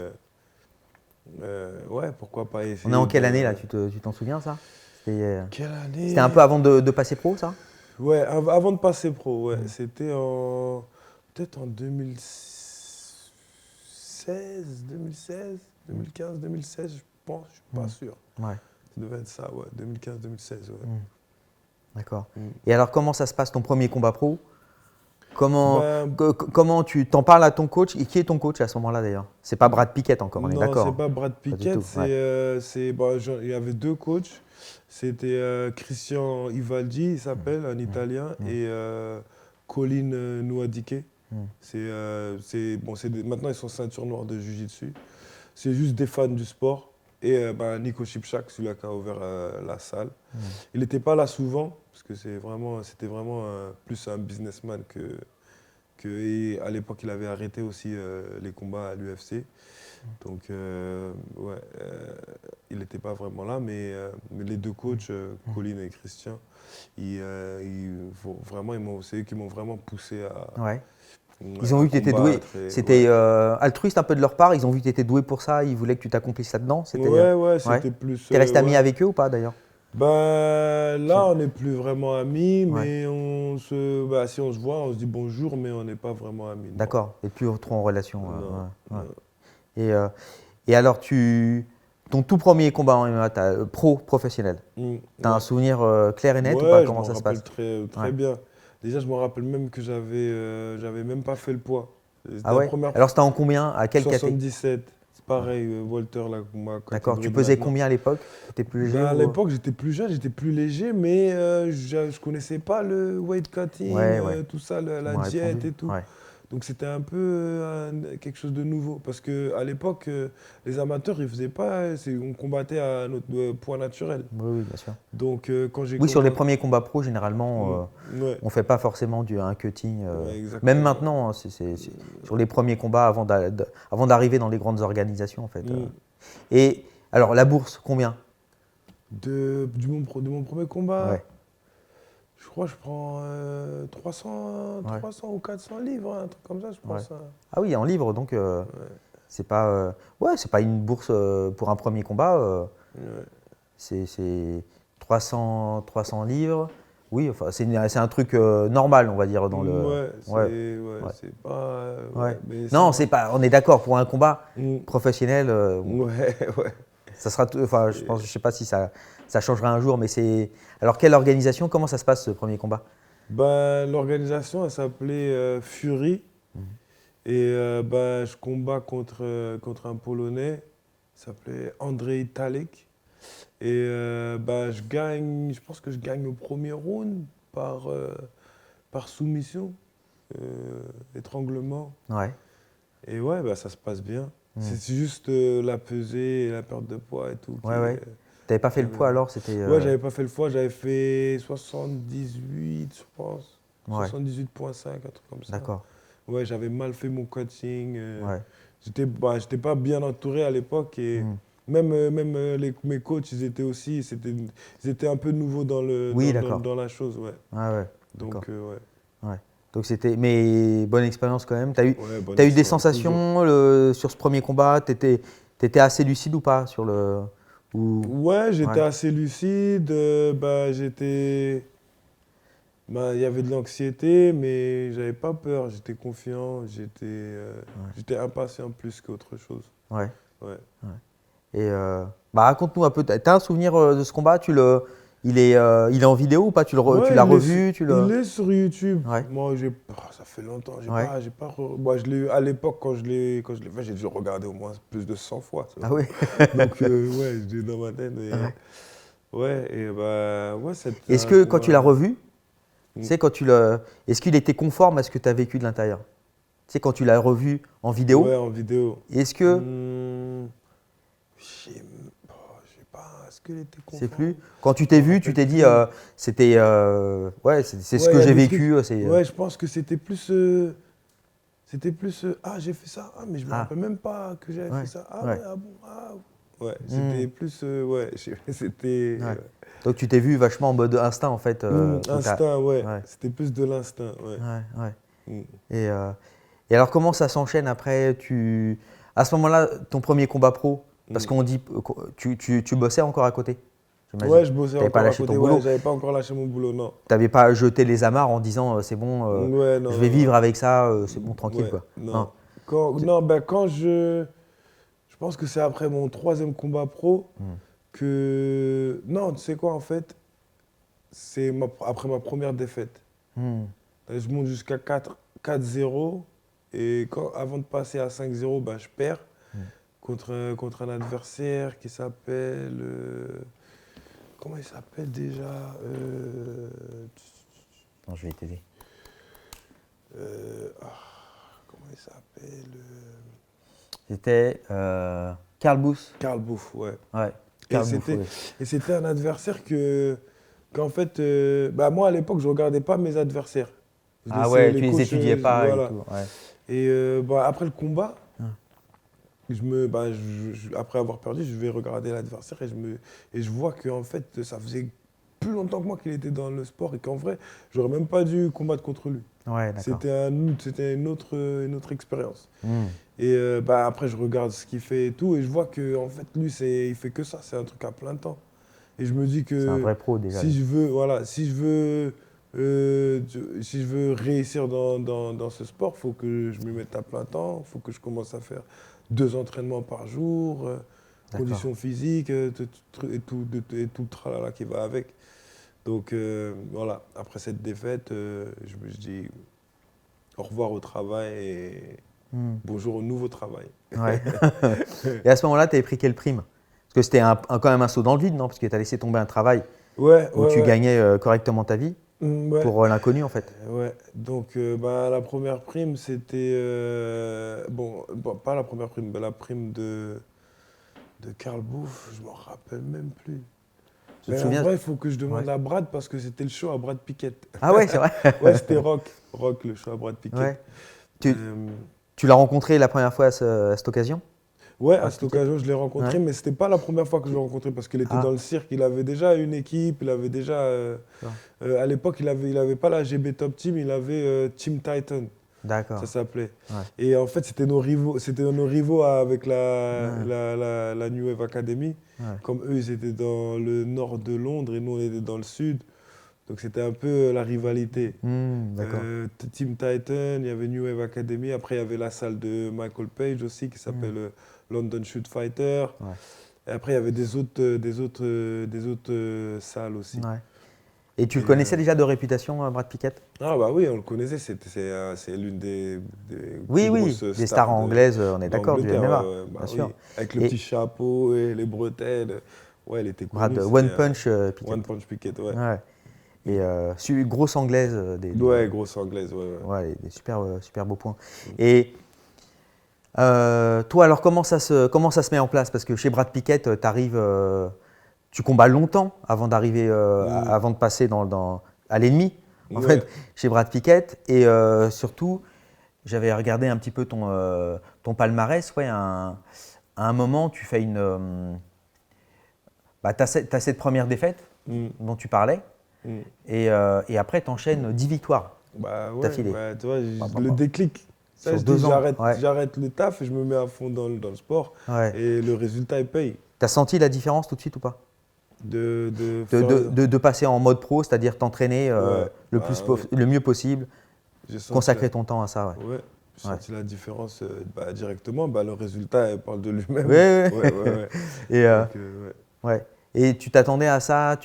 ouais, pourquoi pas essayer. On est en quelle année là? Tu t'en souviens ça? Quelle année? C'était un peu avant de passer pro ça? Ouais, avant de passer pro, ouais. C'était peut-être en 2015, 2016, je pense, je suis pas sûr. Ouais. Ça devait être ça, ouais, 2015, 2016, ouais. D'accord. Et alors comment ça se passe ton premier combat pro? Comment, Ben, comment tu t'en parles à ton coach? Et qui est ton coach à ce moment-là d'ailleurs? C'est pas Brad Pickett encore, on est Non, d'accord? c'est pas Brad du Pickett, tout, ouais. il y avait 2 coachs. C'était Christian Ivaldi, il s'appelle, un Italien, et Colin Nouadike. Maintenant, ils sont ceinture noire de Jiu-Jitsu. C'est juste des fans du sport. Et Nico Chipchak, celui-là qui a ouvert la salle. Il n'était pas là souvent, parce que c'était vraiment plus un businessman et à l'époque, il avait arrêté aussi les combats à l'UFC. Donc, il n'était pas vraiment là, mais les deux coachs, Colin et Christian, c'est eux qui m'ont vraiment poussé à. Ouais. Ils ont vu que tu étais doué. combattre C'était altruiste un peu de leur part. Ils ont vu que tu étais doué pour ça. Ils voulaient que tu t'accomplisses là-dedans. C'était, c'était plus. T'es resté ami avec eux ou pas d'ailleurs? Là, on n'est plus vraiment amis, Ouais. mais si on se voit, on se dit bonjour, mais on n'est pas vraiment amis. non. D'accord. Et plus trop en relation. Non, ouais. non. Et alors, ton tout premier combat en MMA, professionnel, tu as un Ouais. souvenir clair et net ou Ouais, pas? je Comment m'en ça se rappelle passe? très Ouais. bien. Déjà, je me rappelle même que j'avais même pas fait le poids. C'était Ah la ouais? première Alors, c'était en combien? À quelle catégorie? 77. C'est pareil, Walter, ma D'accord. catégorie Tu de pesais maintenant. combien à l'époque? Tu étais plus léger À ou... l'époque, j'étais plus jeune, j'étais plus léger, mais je connaissais pas le weight cutting, Ouais. tout ça, Tu la m'as diète répondu. et tout. Ouais. Donc c'était un peu quelque chose de nouveau. Parce qu'à l'époque, les amateurs, ils faisaient pas, on combattait à notre poids naturel. Oui, bien sûr. Donc quand j'ai Oui, sur les commencé. premiers combats pro, généralement, Ouais, on ne fait pas forcément un cutting. ouais, Même exactement. maintenant, hein, sur les premiers combats avant d'arriver dans les grandes organisations, en fait. Mm. Et alors, la bourse, combien? De mon premier combat, Ouais. je crois que je prends 300 ou 400 livres, un truc comme ça, je pense. Hein. Ah oui, en livres, donc c'est pas, c'est pas une bourse pour un premier combat. Ouais. C'est 300 livres. Oui, enfin, c'est un truc normal, on va dire, dans le. Ouais, Ouais. c'est pas. Ouais. Mais Non, ça c'est pas. On est d'accord pour un combat Mm. professionnel. Ouais, ouais. Ça sera. Enfin, je sais pas si ça changera un jour, mais c'est. Alors, quelle organisation? Comment ça se passe ce premier combat? L'organisation, elle s'appelait Fury. Et je combats contre un Polonais, il s'appelait Andrzej Talek. Et je pense que je gagne le premier round par soumission, étranglement. Ouais. Et ouais, ça se passe bien. C'est juste la pesée et la perte de poids et tout. Ouais. T'avais pas fait le poids alors? C'était. Ouais, j'avais pas fait le poids, j'avais fait 78, je pense. Ouais. 78,5, un truc comme ça. D'accord. Ouais, j'avais mal fait mon coaching. Ouais. J'étais pas bien entouré à l'époque et même mes coachs, ils étaient un peu nouveaux Oui, d'accord. dans la chose, ouais. Ouais. Donc, ouais. Ouais. Donc c'était, mais bonne expérience quand même. T'as eu, Ouais, bonne t'as eu des expérience, sensations sur ce premier combat? T'étais assez lucide ou pas sur le ou... Ouais, j'étais Ouais. assez lucide. Il y avait de l'anxiété, mais j'avais pas peur. J'étais confiant. J'étais impatient plus qu'autre chose. Ouais. Ouais. Et raconte-nous un peu. T'as un souvenir de ce combat? Il est en vidéo ou pas? Tu Ouais, l'as revu? il est sur YouTube. Ouais. Moi, ça fait longtemps. Ouais. Moi, je l'ai eu à l'époque quand je l'ai fait, j'ai dû le regarder au moins plus de 100 fois. Ça. Ah oui. Donc, ouais, je l'ai dans ma tête. C'était Est-ce un que quand combat- tu l'as revu, Mm. tu sais, est-ce qu'il était conforme à ce que tu as vécu de l'intérieur? Tu sais, quand tu l'as revu en vidéo, Ouais, en vidéo. est-ce que Je sais pas, est-ce qu'il était c'est conforme? plus quand tu t'es vu, tu t'es dit c'était c'est ce Ouais, que y a j'ai des vécu. trucs- Ouais, je pense que c'était plus. J'ai fait ça. Ah, mais je me Ah. rappelle même pas que j'avais Ouais, fait ça. Ah, ouais. ouais, ah bon, ah. Ouais, c'était plus. C'était. Ouais. Donc tu t'es vu vachement en mode instinct en fait. Où Instinct, ouais. Ouais. C'était plus de l'instinct, ouais. Ouais. Mm. Et alors comment ça s'enchaîne après à ce moment-là, ton premier combat pro, parce qu'on dit tu bossais encore à côté, j'imagine. Ouais, je bossais T'avais encore pas à lâché côté. ton boulot. Ouais, j'avais pas encore lâché mon boulot, non. T'avais pas jeté les amarres en disant c'est bon, Ouais, non. je vais vivre avec ça, c'est bon, tranquille Ouais, quoi. Non. Quand je pense que c'est après mon troisième combat pro que. Non, tu sais quoi, en fait, après ma première défaite. Hmm. Je monte jusqu'à 4-0 et avant de passer à 5-0, je perds contre un adversaire qui s'appelle. Comment il s'appelle déjà Non, je vais t'aider. Comment il s'appelle C'était Carl Booth. Karl Booth, ouais. Ouais. Et Carl Booth, c'était, ouais. et c'était un adversaire qu'en fait, moi à l'époque, je regardais pas mes adversaires. Je Ah laissais ouais, les tu les coachs, étudiais pas voilà. et tout. Ouais. Et après le combat, Ah. après avoir perdu, je vais regarder l'adversaire et je vois qu'en fait, ça faisait plus longtemps que moi qu'il était dans le sport et qu'en vrai, j'aurais même pas dû combattre contre lui. Ouais, d'accord. C'était une autre expérience. Hmm. Et après, je regarde ce qu'il fait et tout, et je vois que en fait, lui, il fait que ça, c'est un truc à plein temps. Et je me dis C'est un que vrai pro déjà. si je veux, voilà, si je veux réussir dans ce sport, il faut que je me mette à plein temps, il faut que je commence à faire 2 entraînements par jour, D'accord. conditions physiques, et tout le tralala qui va avec. Donc voilà, après cette défaite, je me dis au revoir au travail et Hmm. bonjour au nouveau travail. Ouais. Et à ce moment-là, tu avais pris quelle prime? Parce que c'était quand même un saut dans le vide, non? Parce que tu as laissé tomber un travail Ouais, où tu gagnais correctement ta vie Ouais. pour l'inconnu, en fait. Ouais, donc la première prime, c'était. Pas la première prime, mais la prime de Karl Booth, je m'en rappelle même plus. Tu te Mais en souviens? vrai, il faut que je demande Ouais. à Brad parce que c'était le show à Brad Pickett. Ah ouais, c'est vrai. Ouais, c'était Rock, le show à Brad Pickett. Ouais. Tu, Euh, tu l'as rencontré la première fois à cette occasion? ouais, à Brad cette Pickett. occasion, je l'ai rencontré, Ouais. mais c'était pas la première fois que je l'ai rencontré parce qu'il était Ah. dans le cirque. Il avait déjà une équipe, il avait déjà. D'accord. À l'époque, il avait pas la GB Top Team, il avait Team Titan. D'accord. Ça s'appelait. Ouais. Et en fait, c'était nos rivaux avec Ouais. la New Wave Academy. Ouais. Comme eux, ils étaient dans le nord de Londres et nous, on était dans le sud. Donc, c'était un peu la rivalité. D'accord. Team Titan, il y avait New Wave Academy. Après, il y avait la salle de Michael Page aussi qui s'appelle London Shoot Fighter. Ouais. Et après, il y avait des autres salles aussi. Ouais. Et tu le Et, connaissais déjà de réputation, Brad Pickett? Ah bah oui, on le connaissait, c'est l'une des Oui, plus oui, grosses des stars anglaises, on est d'accord, du d'Angleterre, MMA, bah bien oui. sûr. Avec le Et petit chapeau et les bretelles. Ouais, elle était Brad, connue. One c'était, Punch Pickett. One Punch Pickett, ouais. Ouais. Et grosse anglaise, Ouais, grosse anglaise, ouais. ouais, des super beaux points. Et toi, alors comment ça se met en place? Parce que chez Brad Pickett, tu combats longtemps avant d'arriver, avant de passer à l'ennemi, en Ouais. fait, chez Brad Pickett. Et surtout, j'avais regardé un petit peu ton palmarès. Ouais, à un moment, tu fais t'as cette première défaite Mm, dont tu parlais. mm. Et après, tu enchaînes 10 victoires. Bah ouais, D'affilée. bah, tu vois, Bah, le déclic. Ça, Sur je 2 dis, ans, ouais. j'arrête le taf et je me mets à fond dans le sport. Ouais. Et le résultat, il paye. Tu as senti la différence tout de suite ou pas? De de, faire- de passer en mode pro, c'est-à-dire t'entraîner Ouais, bah oui. le mieux possible, J'ai senti consacrer ton temps à ça. Ouais. Ouais, j'ai Ouais. senti la différence directement. Le résultat, il parle de lui-même. Ouais, Ouais, ouais. Et, Donc, ouais. Et tu t'attendais à ça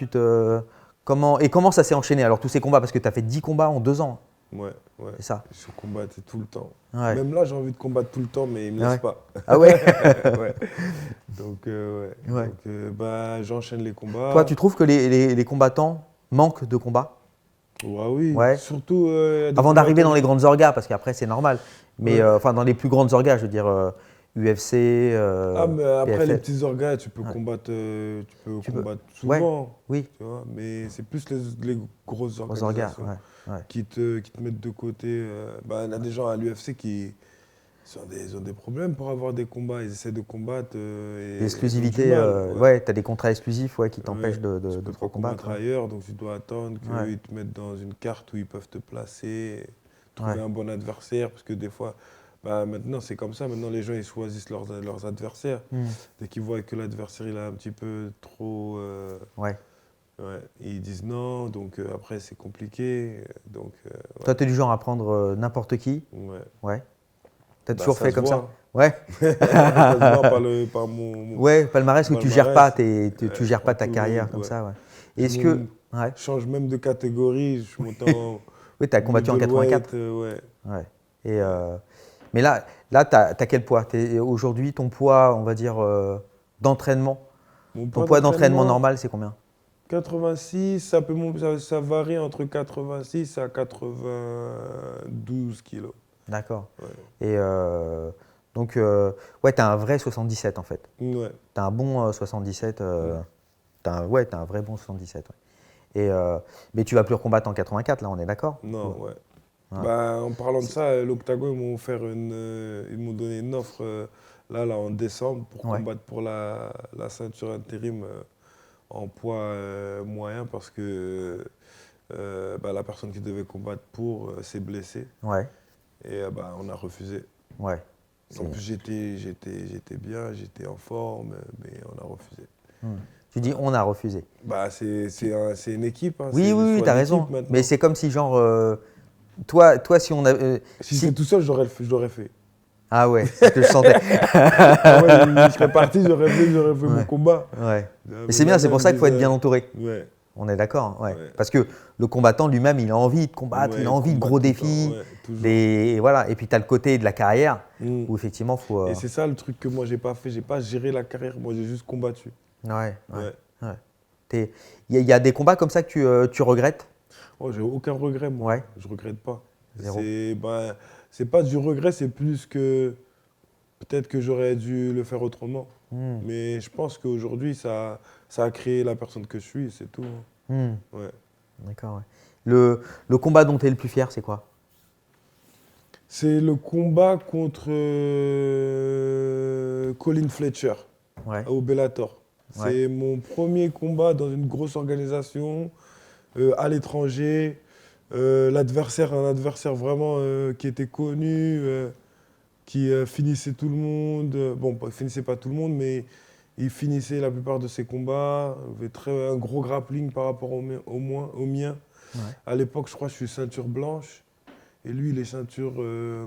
comment ça s'est enchaîné alors tous ces combats? Parce que tu as fait 10 combats en 2 ans, ouais, ouais. c'est ça? Je combattais tout le temps. Ouais. Même là, j'ai envie de combattre tout le temps, mais il me Ah laisse ouais. pas. Ah ouais. Ouais. Donc, ouais. Ouais. Donc, j'enchaîne les combats. Toi, tu trouves que les combattants manquent de combats Ouais, oui. Ouais. Surtout. avant d'arriver dans les grandes orgas? Parce qu'après, c'est normal. Mais Ouais. enfin, dans les plus grandes orgas, je veux dire UFC, Mais après, PFL. les petits orgas, tu peux Ouais. combattre, Tu peux. combattre Ouais. souvent. Oui, Tu vois, mais c'est plus les grosses aux orgas. organisations. Ouais. Qui te mettent de côté. Il y a des gens à l'UFC qui ils ont des problèmes pour avoir des combats. Ils essaient de combattre. L'exclusivité, ils ont du mal, ouais, tu as des contrats exclusifs qui t'empêchent Ouais. de Tu peux trop pas combattre combattre. Ouais. ailleurs, donc tu dois attendre Ouais. qu'ils te mettent dans une carte où ils peuvent te placer, trouver Ouais. un bon adversaire, parce que des fois, maintenant c'est comme ça, maintenant les gens ils choisissent leurs adversaires. Dès qu'ils voient que l'adversaire il a un petit peu trop... Ouais. ouais, ils disent non, donc après c'est compliqué. Donc, Toi, tu es du genre à prendre n'importe qui. ouais. Ouais. Tu as toujours Ça fait se comme voit. ça. Ouais. Ça se voit par mon Ouais, palmarès où tu gères palmarès. pas, tu gères pas ta Tout le carrière monde, comme ouais. ça. Ouais. Je Est-ce que. Ouais. change même de catégorie, je monte en Oui, tu as combattu en middleweight, 84. ouais. Ouais. Et, mais là tu as quel poids? Aujourd'hui, ton poids, on va dire, d'entraînement. Ton poids d'entraînement normal, c'est combien? 86, ça varie entre 86 à 92 kilos. D'accord. Ouais. Et Donc, ouais, tu as un vrai 77 en fait. Ouais. Tu as un bon 77. Ouais, tu as un vrai bon 77. Ouais. Mais tu vas plus recombattre en 84, là, on est d'accord? Non, ouais. Ouais. Bah, en parlant de ça, l'Octagon, ils m'ont donné une offre là en décembre pour Ouais. combattre pour la ceinture intérim en poids moyen parce que bah, la personne qui devait combattre pour s'est blessée Ouais. et bah, on a refusé. Ouais. En plus, j'étais bien, j'étais en forme, mais on a refusé. Tu dis on a refusé. Bah, c'est une équipe. Hein, Oui, c'est oui, le oui, choix tu as d'équipe raison. maintenant. Mais c'est comme si, genre, toi, si on a. Si j'étais tout seul, je l'aurais fait. Ah ouais, c'est ce que je sentais. Ah ouais, je serais parti, j'aurais fait mon combat. Ouais. Mais c'est bien, c'est pour ça qu'il faut être bien entouré. Ouais. On est d'accord, ouais. Ouais. Parce que le combattant lui-même, il a envie de combattre, Ouais, il a envie de combattre gros tout le défis. temps, ouais, toujours. Et voilà. Et puis tu as le côté de la carrière Mm. où effectivement, il faut. Et c'est ça le truc que moi j'ai pas fait, j'ai pas géré la carrière, moi j'ai juste combattu. Ouais, Ouais. ouais. Il y a des combats comme ça que tu regrettes? Oh, j'ai aucun regret moi, Ouais. je regrette pas. Zéro. C'est pas du regret, c'est plus que peut-être que j'aurais dû le faire autrement. Mais je pense qu'aujourd'hui ça a créé la personne que je suis, c'est tout. Hmm. Ouais. D'accord, ouais. Le combat dont tu es le plus fier, c'est quoi? C'est le combat contre Colin Fletcher. Ouais. Au Bellator. Ouais. C'est mon premier combat dans une grosse organisation, à l'étranger. Un adversaire vraiment qui était connu, qui finissait tout le monde. Bon, il finissait pas tout le monde, mais il finissait la plupart de ses combats. Il avait un gros grappling par rapport au mien. Ouais. À l'époque, je crois que je suis ceinture blanche. Et lui, il est ceinture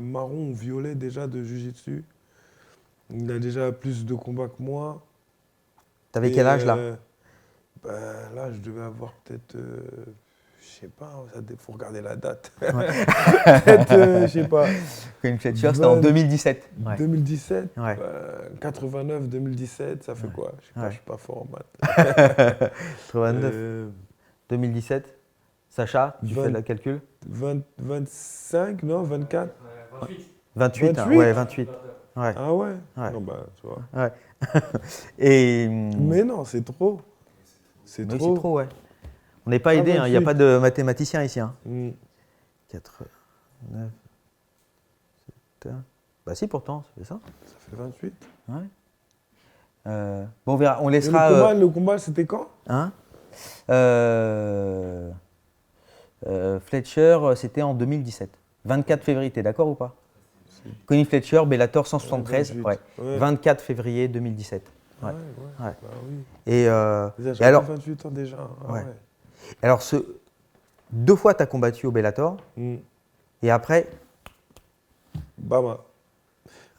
marron ou violet déjà de Jiu-Jitsu. Il a déjà plus de combats que moi. T'avais quel âge là? Là, je devais avoir peut-être, je sais pas, il faut regarder la date. Ouais. Peut-être, je sais pas. Colin Fletcher, c'était en 2017. Ouais. 2017, Ouais. 89, 2017, ça fait quoi? Je sais pas, Ouais. je suis pas fort en maths. 89, 2017. Sacha, tu fais le calcul? 25, non, 24? 28, hein, 28? ouais, 28. Ouais. Ah ouais? Ouais. Non, bah, tu vois. Ouais. Et. Mais non, c'est trop. C'est Oui, trop. c'est trop, ouais. On n'est pas Ah, aidé, il n'y a 28. pas de mathématicien ici. Hein. Mm. 4, 9, 7. Bah si, pourtant, c'est ça. Ça fait 28. Ouais. Bon, on verra. On Et laissera. le combat, c'était quand? Hein Fletcher, c'était en 2017. 24 février, t'es d'accord ou pas? Connie Fletcher, Bellator 173, 28. ouais. Ouais. 24 février 2017. Ouais. Ouais. Ouais. Bah oui. Et, Déjà, et j'ai alors, 28 ans déjà. Ah Ouais. alors 2 fois, tu as combattu au Bellator, Mm. et après, Bama.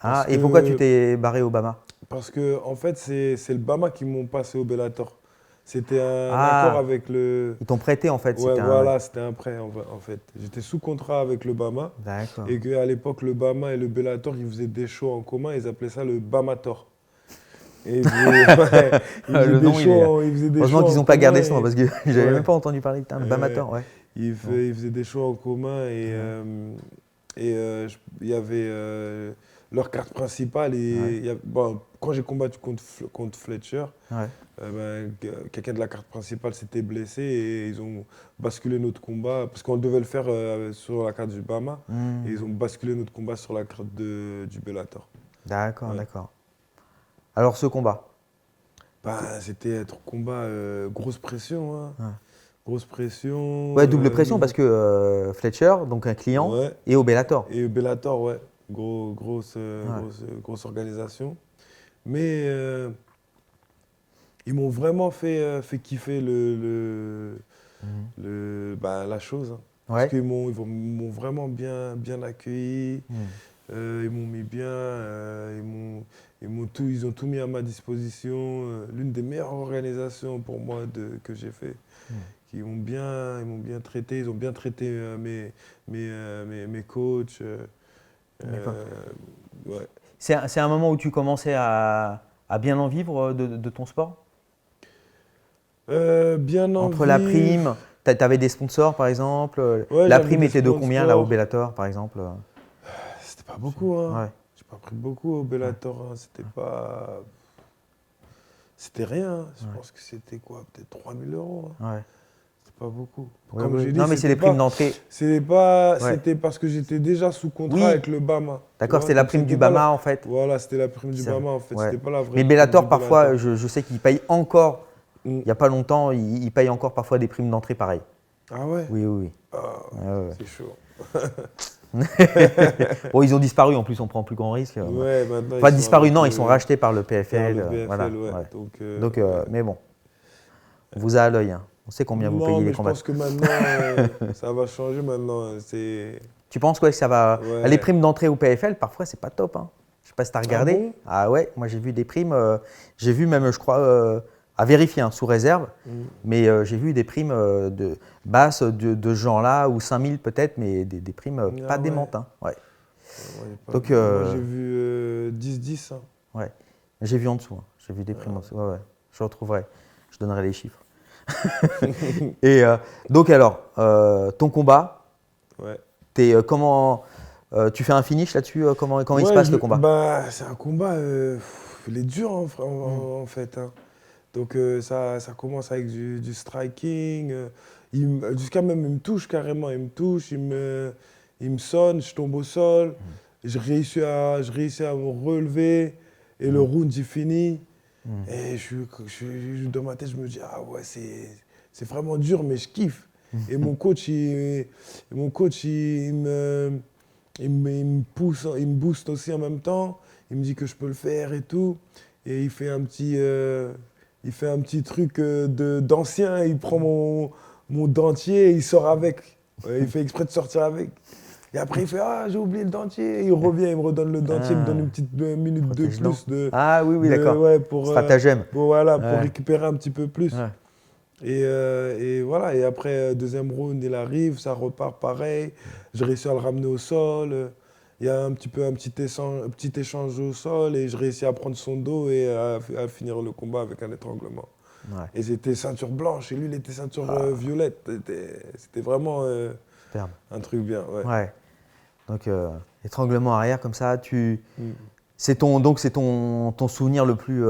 Parce et que- pourquoi tu t'es barré au Bama? Parce que, en fait, c'est le Bama qui m'ont passé au Bellator. C'était un Ah. accord avec le. Ils t'ont prêté en fait. Ouais, c'était voilà, c'était un prêt en fait. J'étais sous contrat avec le Bama. D'accord. Et qu'à l'époque, le Bama et le Bellator, ils faisaient des shows en commun, ils appelaient ça le Bamator. Et ils faisaient, ouais, ils faisaient Le des nom, il est- shows, ils faisaient des Heureusement shows qu'ils en n'ont pas gardé commun ce nom, et- parce que j'avais Ouais. même pas entendu parler de Bamator. Ouais. Ils faisaient des shows en commun et il y avait leur carte principale. Et il y a- bon, quand j'ai combattu contre Fletcher, Ouais. quelqu'un de la carte principale s'était blessé et ils ont basculé notre combat, parce qu'on devait le faire sur la carte du Bama, Hmm. et ils ont basculé notre combat sur la carte du Bellator. D'accord, Ouais. d'accord. Alors ce combat, C'était un combat, grosse pression. Hein. Ouais. Grosse pression. ouais, double pression parce que Fletcher, donc un client, Ouais. et au Bellator. Et Bellator, ouais. Grosse organisation. Mais ils m'ont vraiment fait kiffer la chose. Hein. Ouais. Parce qu'ils m'ont vraiment bien accueilli. Ils m'ont mis bien. Ils ont tout mis à ma disposition. L'une des meilleures organisations pour moi que j'ai fait. Ils m'ont bien traité. Ils ont bien traité mes coachs. D'accord. Ouais. C'est un moment où tu commençais à bien en vivre de ton sport? Bien en Entre la vivre. prime, tu avais des sponsors par exemple. Ouais, la j'avais prime des était de combien là au sponsors. Bellator par exemple? C'était pas beaucoup, hein. Ouais. J'ai pas pris beaucoup au Bellator, hein. C'était pas. C'était rien, hein. Je pense que c'était quoi? Peut-être 3 000 €. Hein. Ouais. C'était pas beaucoup. Ouais, Comme ouais. j'ai dit, Non, mais c'est c'était les primes pas- d'entrée. C'était Ouais. parce que j'étais déjà sous contrat Oui. avec le Bama. tu D'accord, vois. c'était la Donc, prime c'était du pas Bama en fait. Voilà, c'était la prime du Ça- Bama en fait. ouais. C'était pas la vraie Mais prime Bellator, du parfois, Bellator. je sais qu'ils payent encore, Mm. il n'y a pas longtemps, ils payent encore parfois des primes d'entrée pareilles. Ah ouais? Oui, oui, oui. Ah, Ouais, ouais. c'est chaud. Bon, ils ont disparu, en plus, on prend plus grand risque. Ouais, maintenant, Enfin, ils sont disparu, avec non, le- ils sont rachetés par le par PFL. le PFL, voilà, ouais. ouais. Donc, ouais. Mais bon, on vous a à l'œil. Hein. On sait combien vous Non, payez mais les je combats. pense que maintenant, ça va changer maintenant. C'est... Tu penses quoi que ça va. Ouais. Les primes d'entrée au PFL, parfois, c'est pas top. Hein. Je sais pas si tu as regardé. bon Ah ouais, moi j'ai vu des primes. J'ai vu même, je crois, à vérifier, hein, sous réserve. Mais j'ai vu des primes de basses de ce genre-là, ou 5 000 peut-être, mais des primes Ah pas ouais. démentes. Hein. Ouais. Ouais, pas- Donc, Moi, j'ai vu 10-10. Hein. Ouais. J'ai vu en dessous. Hein. J'ai vu des primes en dessous. Ouais, ouais. Je retrouverai. Je donnerai les chiffres. Et donc alors, ton combat, Ouais. comment tu fais un finish là-dessus comment il se Ouais, passe le combat? Bah, c'est un combat, il est dur en fait. Hein. Donc ça commence avec du striking. Jusqu'à même, il me touche carrément. Il me touche, il me sonne, je tombe au sol. Je réussis à me relever. Et le round, il finit. Et dans ma tête, je me dis, ah ouais, c'est vraiment dur, mais je kiffe. Et mon coach, il me pousse, il me booste aussi en même temps. Il me dit que je peux le faire et tout. Et il fait un petit truc d'ancien. Il prend mon dentier et il sort avec. Ouais, il fait exprès de sortir avec. Et après, il fait, ah, j'ai oublié le dentier. Et il revient, il me redonne le dentier, il me donne une petite minute de Protège-dent. plus de. Ah oui, oui, de- d'accord. ouais, pour, Stratagème. voilà, pour Ouais. récupérer un petit peu plus. Ouais. Et voilà, et après, deuxième round, il arrive, ça repart pareil. Je réussis à le ramener au sol. Il y a un petit échange au sol et je réussis à prendre son dos et à finir le combat avec un étranglement. Ouais. Et j'étais ceinture blanche et lui, il était ceinture violette. C'était vraiment Superbe. un truc bien. Ouais. Ouais. Donc étranglement arrière comme ça, Mm. c'est ton souvenir le plus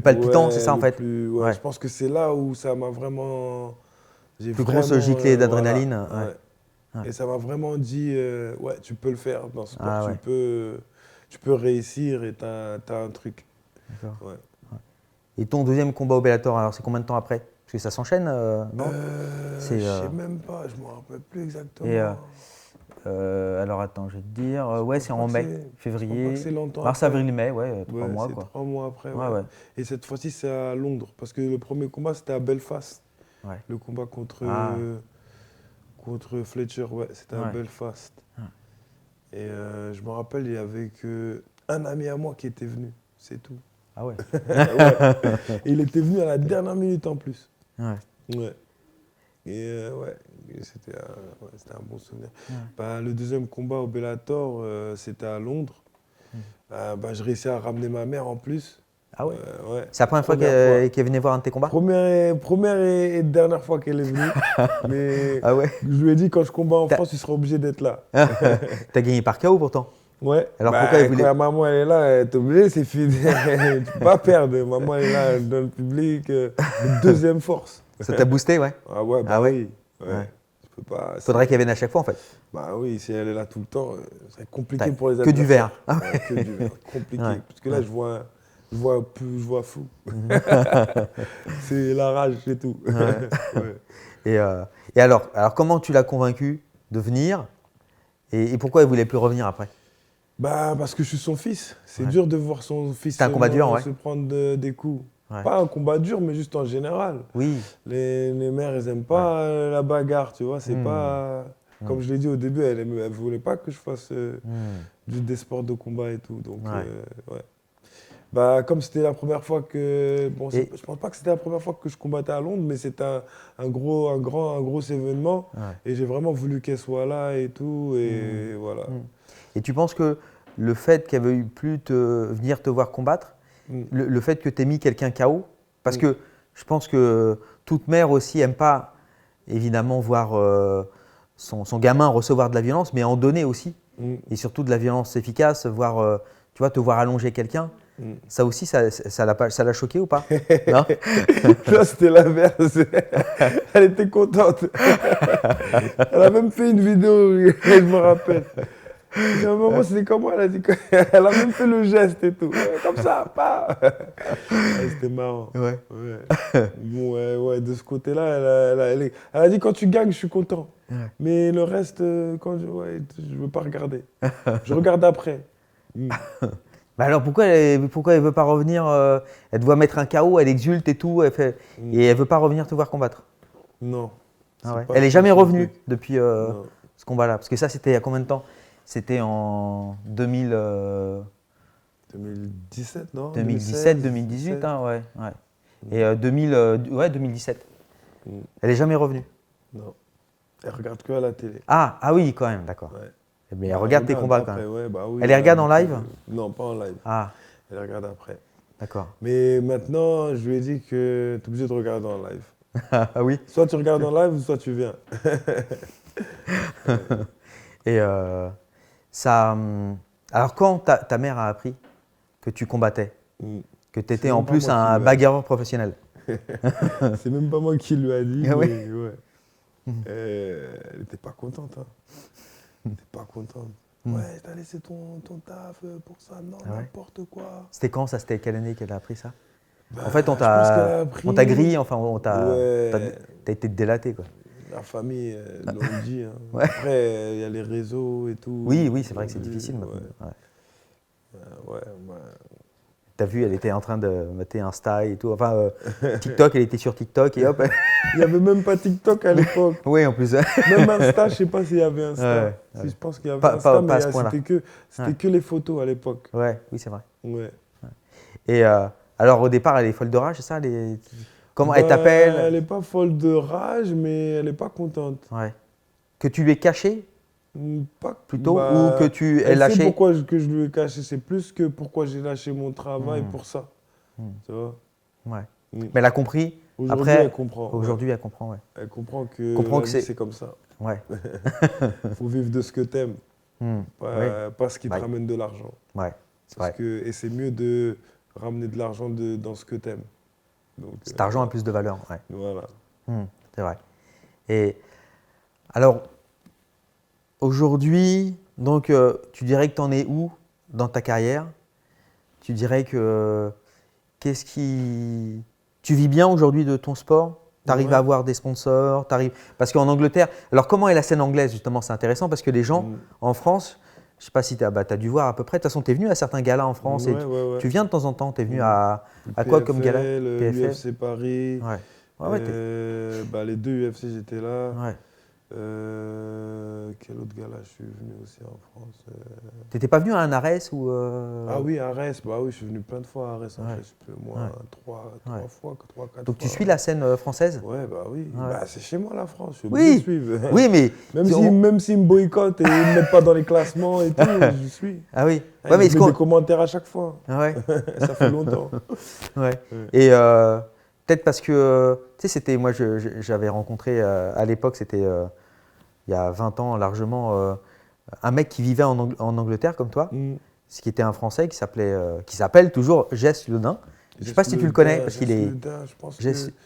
palpitant, Ouais, c'est ça en le fait. plus- ouais, Ouais. Je pense que c'est là où ça m'a vraiment. J'ai Plus grosse vraiment, giclée d'adrénaline, voilà, ouais. Ouais. Et ça m'a vraiment dit, ouais, tu peux le faire dans ce sport, Ah, ouais. tu peux réussir et t'as un truc. D'accord. Ouais. Et ton deuxième combat au Bellator, alors c'est combien de temps après? Parce que ça s'enchaîne, non? C'est, Je sais même pas, je me rappelle plus exactement. Et, alors attends, je vais te dire. Ouais, c'est en crois que mai, je crois février, que c'est longtemps mars, après. avril, mai, ouais, 3 Ouais, mois c'est quoi. 3 mois après. Ouais, Ouais. ouais. Et cette fois-ci, c'est à Londres, parce que le premier combat, c'était à Belfast. Ouais. Le combat contre Fletcher, ouais, c'était à Ouais. Belfast. Et je me rappelle, il y avait un ami à moi qui était venu, c'est tout. Ah ouais. Ouais. Et il était venu à la dernière minute en plus. Ouais. Ouais. Et ouais, c'était un bon souvenir. Bah, le deuxième combat au Bellator, c'était à Londres. Bah, je réussis à ramener ma mère en plus. Ah ouais. Ouais. C'est la première fois Première qu'elle venait voir un de tes combats? Première et dernière fois qu'elle est venue. Mais Ah ouais. je lui ai dit, quand je combats en T'as- France, tu seras obligé d'être là. T'as gagné par KO pourtant. Ouais. Alors Bah, pourquoi elle voulait- quand la maman elle est là, t'es obligé, c'est fini. Tu peux pas perdre. Maman elle est là dans le public. Deuxième force. Ça t'a boosté, ouais. Ah ouais, bah Ah ouais. oui. Ouais. Ouais. Je peux pas. Faudrait qu'elle vienne à chaque fois en fait. Bah oui, si elle est là tout le temps, c'est compliqué T'as pour les que du adversaires. verre. Ouais, que du verre. Compliqué. Ouais. Parce que là, je vois fou. C'est la rage, c'est tout. Ouais. Et alors comment tu l'as convaincu de venir et pourquoi elle voulait plus revenir après? Bah, parce que je suis son fils. C'est Ouais. dur de voir son fils C'était un combat dur, ouais. se prendre des coups. Ouais. Pas un combat dur, mais juste en général. Oui. Les mères, elles n'aiment pas la bagarre, tu vois. C'est Mm. pas. Comme je l'ai dit au début, elle ne voulait pas que je fasse des sports de combat et tout. Donc, Ouais. ouais. Bah, comme c'était la première fois que. Bon, Et- je pense pas que c'était la première fois que je combattais à Londres, mais c'était un gros événement. Ouais. Et j'ai vraiment voulu qu'elle soit là et tout. Et voilà. Et tu penses que le fait qu'elle veuille plus venir te voir combattre, le fait que tu aies mis quelqu'un KO, parce que je pense que toute mère aussi aime pas évidemment voir son gamin recevoir de la violence, mais en donner aussi. et surtout de la violence efficace, voire tu vois, te voir allonger quelqu'un. Ça aussi, ça l'a choqué ou pas? Non. Là, c'était l'inverse. Elle était contente. Elle a même fait une vidéo, je me rappelle. À un moment, c'était comment elle a dit elle a même fait le geste et tout. Ouais, comme ça, pas. C'était marrant. Ouais. Bon, ouais, de ce côté-là, elle a dit quand tu gagnes, je suis content. Ouais. Mais le reste, je veux pas regarder. Je regarde après. Bah alors pourquoi elle veut pas revenir elle te voit mettre un KO, elle exulte et tout, et elle veut pas revenir te voir combattre. Non. Ah ouais. pas Elle est trop jamais son revenue truc. depuis Non. ce combat-là. Parce que ça, c'était il y a combien de temps? C'était en 2017, non 2017, 2018, hein, ouais. Et 2017. Elle est jamais revenue. Non. Elle regarde que à la télé. Ah oui, quand même, d'accord. Ouais. Mais elle regarde tes combats quand après, même. ouais, bah oui, Elle les regarde en live? Non, pas en live. Ah, Elle les regarde après. d'accord. Mais maintenant, je lui ai dit que tu es obligé de regarder en live. Ah oui. Soit tu regardes en live, soit tu viens. Et ça. Alors, quand ta mère a appris que tu combattais, que tu étais C'est en même pas plus moi qui un lui ai dit. bagarreur professionnel, C'est même pas moi qui lui a dit, Ah mais ouais. ouais. Elle n'était pas contente. Hein. Elle n'était pas contente. Ouais, t'as laissé ton taf pour ça, non, Ah ouais. n'importe quoi. c'était quand ça? C'était quelle année qu'elle a appris ça? En Bah, fait, je pense qu'elle a appris- on t'a grillé, enfin, Ouais. t'as été délaté, quoi. La famille, l'ont dit. Hein. Ouais. Après, il y a les réseaux et tout. Oui, c'est vrai que c'est difficile maintenant. Ouais. Ouais. Ouais. T'as vu, elle était en train de mettre Insta et tout. Enfin, TikTok, elle était sur TikTok et hop. Il n'y avait même pas TikTok à l'époque. Oui, en plus. Même Insta, je ne sais pas s'il y avait Insta. Ouais. Si, je pense qu'il y avait Pas Insta, à mais ce point-là. c'était que les photos à l'époque. Ouais, oui, c'est vrai. Ouais. Et alors, au départ, elle est folle de rage, c'est ça? Comment elle Elle t'appelle? n'est pas folle de rage, mais elle n'est pas contente. Ouais. Que tu lui aies caché Pas, plutôt, ou que tu aies elle lâché? sait pourquoi que je lui ai caché. C'est plus que pourquoi j'ai lâché mon travail pour ça. Tu vois. Ouais. Mm. Mais elle a compris. Aujourd'hui, Après, elle comprend. aujourd'hui, elle comprend, ouais. Elle comprend que, Comprend la que vie, c'est- c'est comme ça. Ouais. Faut vivre de ce que t'aimes, Ouais. pas ce qui te Ouais. ramène de l'argent. Ouais. C'est vrai. Et c'est mieux de ramener de l'argent dans ce que t'aimes. Donc, Cet argent a plus de valeur, ouais. Voilà. C'est vrai. Et alors, aujourd'hui, donc, tu dirais que tu en es où dans ta carrière? Tu dirais que tu vis bien aujourd'hui de ton sport? Tu arrives Ouais. à avoir des sponsors? Parce qu'en Angleterre, alors comment est la scène anglaise justement? C'est intéressant parce que les gens en France, je ne sais pas si tu as dû voir à peu près, de toute façon tu es venu à certains galas en France et Ouais. tu viens de temps en temps, tu es venu à quoi comme gala? PFL? UFC Paris. Ouais. Ouais, Les deux UFC, j'étais là. ouais. Quel autre gala je suis venu aussi en France T'étais pas venu à un Ares ou Ah oui, à Arès. Bah oui, je suis venu plein de fois à Arès. En Ouais. fait, je peux, moi, Ouais. trois Ouais. fois, 3-4 Donc fois. tu suis la scène française? Ouais, bah oui. Ouais. Bah, c'est chez moi la France. Je suis Oui. obligé de suivre. Oui, mais Même s'ils me boycottent et ils ne me mettent pas dans les classements et tout, je suis. ah oui. Ah, Ouais, mais je mets des commentaires à chaque fois. Ah ouais. Ça fait longtemps. Ouais. Et peut-être parce que, tu sais, c'était, moi j'avais rencontré à l'époque, c'était il y a 20 ans largement, un mec qui vivait en Angleterre comme toi, ce qui était un Français qui s'appelle toujours Jess Ledin. Je ne sais pas si tu le connais, parce qu'il est.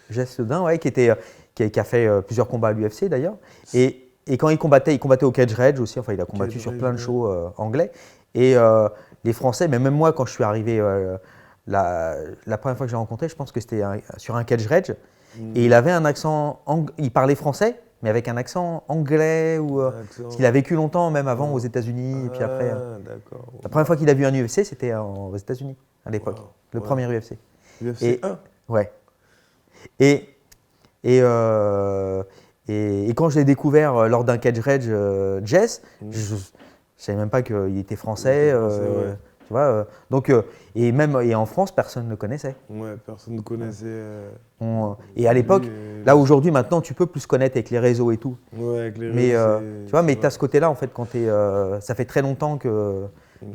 Jess Ledin, ouais, qui a fait plusieurs combats à l'UFC d'ailleurs. Et quand il combattait au Cage Rage aussi, enfin il a combattu Cage sur Rage, plein de ouais. shows anglais. Et les Français, mais même moi quand je suis arrivé la première fois que j'ai rencontré, je pense que c'était sur un Cage Rage. Et il avait un accent, il parlait français, mais avec un accent anglais, parce qu'il a vécu longtemps, même avant aux États-Unis. Et puis après, D'accord. la première fois qu'il a vu un UFC, c'était aux États-Unis à l'époque, Wow. le Ouais. premier UFC. UFC Et- 1. Ouais. Et quand je l'ai découvert lors d'un Cage Rage Jess, je ne savais même pas qu'il était français. Il était français, ouais. Tu vois, donc, et en France, personne ne le connaissait. Ouais, personne ne connaissait. Et à l'époque, là aujourd'hui, maintenant, tu peux plus connaître avec les réseaux et tout. Ouais, avec les Mais réseaux, tu vois, mais tu as ouais. ce côté-là en fait quand ça fait très longtemps que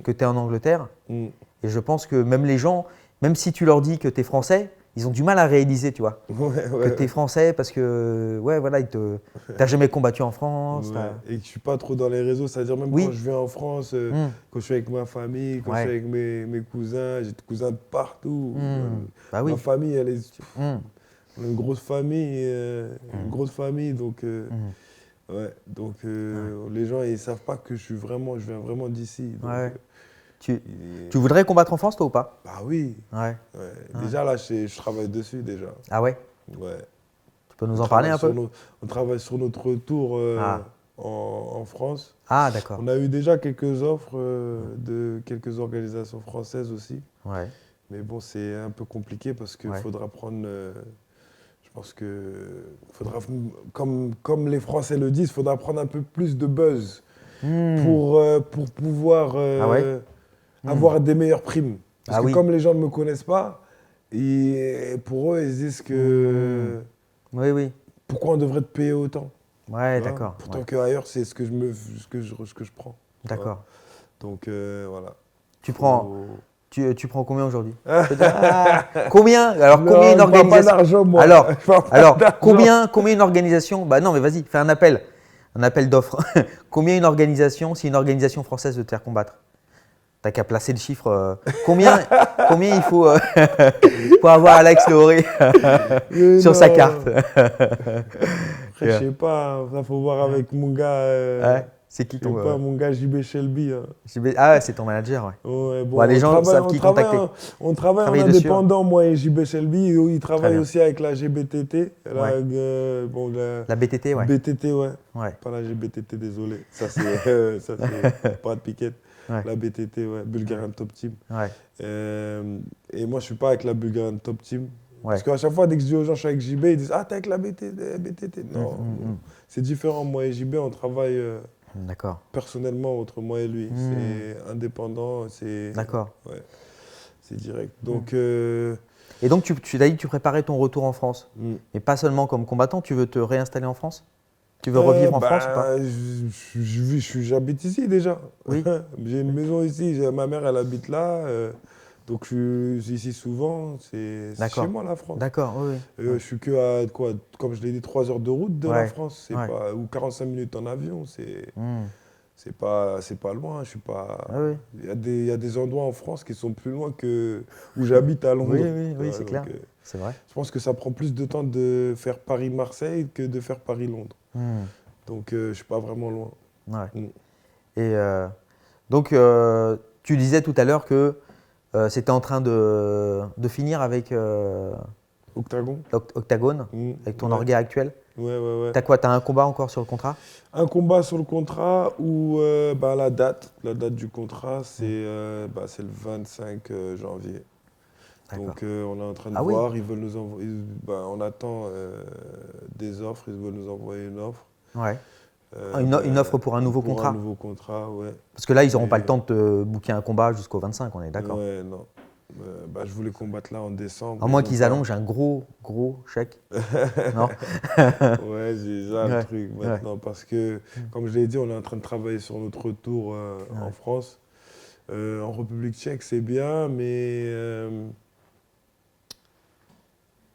tu es en Angleterre. Mm. Et je pense que même les gens, même si tu leur dis que tu es français, ils ont du mal à réaliser, tu vois, Ouais, que ouais. tu es français parce que, ouais, voilà, t'as jamais combattu en France. Ouais. Et que je suis pas trop dans les réseaux, c'est-à-dire même Oui. quand je viens en France, Hmm. quand je suis avec ma famille, quand Ouais. je suis avec mes cousins, j'ai des cousins de partout. Bah oui. Ma famille, elle est Hmm. on a une grosse famille, donc ouais, donc les gens ils savent pas que je viens vraiment d'ici. Donc, Ouais. Tu ils- voudrais combattre en France, toi, ou pas? bah oui, Ouais. ouais. Déjà là je travaille dessus déjà. Ah ouais? Ouais. Tu peux nous On en parler travaille un sur peu? on travaille sur notre retour Ah. en France. Ah, d'accord. On a eu déjà quelques offres de quelques organisations françaises aussi. Ouais. Mais bon, c'est un peu compliqué parce qu'il Ouais. faudra prendre. Je pense que faudra, comme les Français le disent, il faudra prendre un peu plus de buzz pour pouvoir Ah ouais? avoir des meilleures primes. Parce Ah que oui. comme les gens ne me connaissent pas, pour eux, ils disent que Oui, oui. pourquoi on devrait te payer autant? Ouais, Tu vois. d'accord. Pourtant Ouais. qu'ailleurs, c'est ce que je prends. tu vois. D'accord. Donc voilà. Tu prends, Faut- tu prends combien aujourd'hui? Combien? Alors, Non, combien une je parle pas organisation? d'argent, moi. Alors, Je parle pas d'argent. combien une organisation? Bah non, mais vas-y, fais un appel d'offres. Combien une organisation, si une organisation française veut te faire combattre? T'as qu'à placer le chiffre. Combien il faut pour avoir Alex Lehoré Mais sur sa non. carte? Après, je sais pas, ça faut voir avec mon gars. Ouais, c'est qui Je sais ton. pas, mon gars JB Shelby. Hein. Ah ouais, c'est ton manager, ouais. Ouais, bon, Bah, les on gens travaille- savent on qui travaille contacter. on travaille en Travailler dessus, indépendant, moi et JB Shelby. Il travaille bien. aussi avec la GBTT. Ouais. La BTT, ouais. BTT, ouais. Ouais. Pas la GBTT, désolé. Ça, c'est Brad Pickett. Ouais. La BTT, ouais. Bulgarian Top Team. Ouais. Et moi, je suis pas avec la Bulgarian Top Team. Ouais. Parce qu'à chaque fois, dès que je dis aux gens, je suis avec JB, ils disent ah, t'es avec la BTT. Non, c'est différent. Moi et JB, on travaille D'accord. personnellement entre moi et lui. C'est indépendant, c'est. D'accord. Ouais, c'est direct. Donc. Et donc, tu as dit que tu préparais ton retour en France. mm. Mais pas seulement comme combattant, tu veux te réinstaller en France? Tu veux revivre en France ou pas? J'habite ici déjà. Oui. J'ai une maison ici. Ma mère, elle habite là. Donc je suis ici souvent. C'est D'accord. chez moi la France. D'accord, oui. Je suis que à quoi, comme je l'ai dit, 3 heures de route de la Ouais. France. C'est Ouais. pas, ou 45 minutes en avion. C'est pas loin. Je suis pas. Ah oui. Il y a des endroits en France qui sont plus loin que où j'habite à Londres. Oui, c'est Donc, clair. C'est vrai. je pense que ça prend plus de temps de faire Paris-Marseille que de faire Paris-Londres. Donc je suis pas vraiment loin. Ouais. Mm. Et donc, tu disais tout à l'heure que c'était en train de finir avec Octagon. Octagone, avec ton orga actuel. Ouais. T'as un combat encore sur le contrat? Un combat sur le contrat où la date du contrat, c'est le 25 janvier. D'accord. Donc on est en train de Ah oui. voir, ils veulent nous envoyer, on attend des offres, ils veulent nous envoyer une offre. Ouais. Une offre pour un nouveau contrat? Un nouveau contrat, ouais. Parce que là, ils n'auront Et- pas le temps de te booker un combat jusqu'au 25, on est d'accord? Ouais, non. Je voulais combattre là en décembre. À moins ils ont qu'ils pas- allongent un gros chèque. Non? Ouais, c'est ça le Ouais. truc maintenant. Parce que, comme je l'ai dit, on est en train de travailler sur notre retour en France. En République tchèque, c'est bien, mais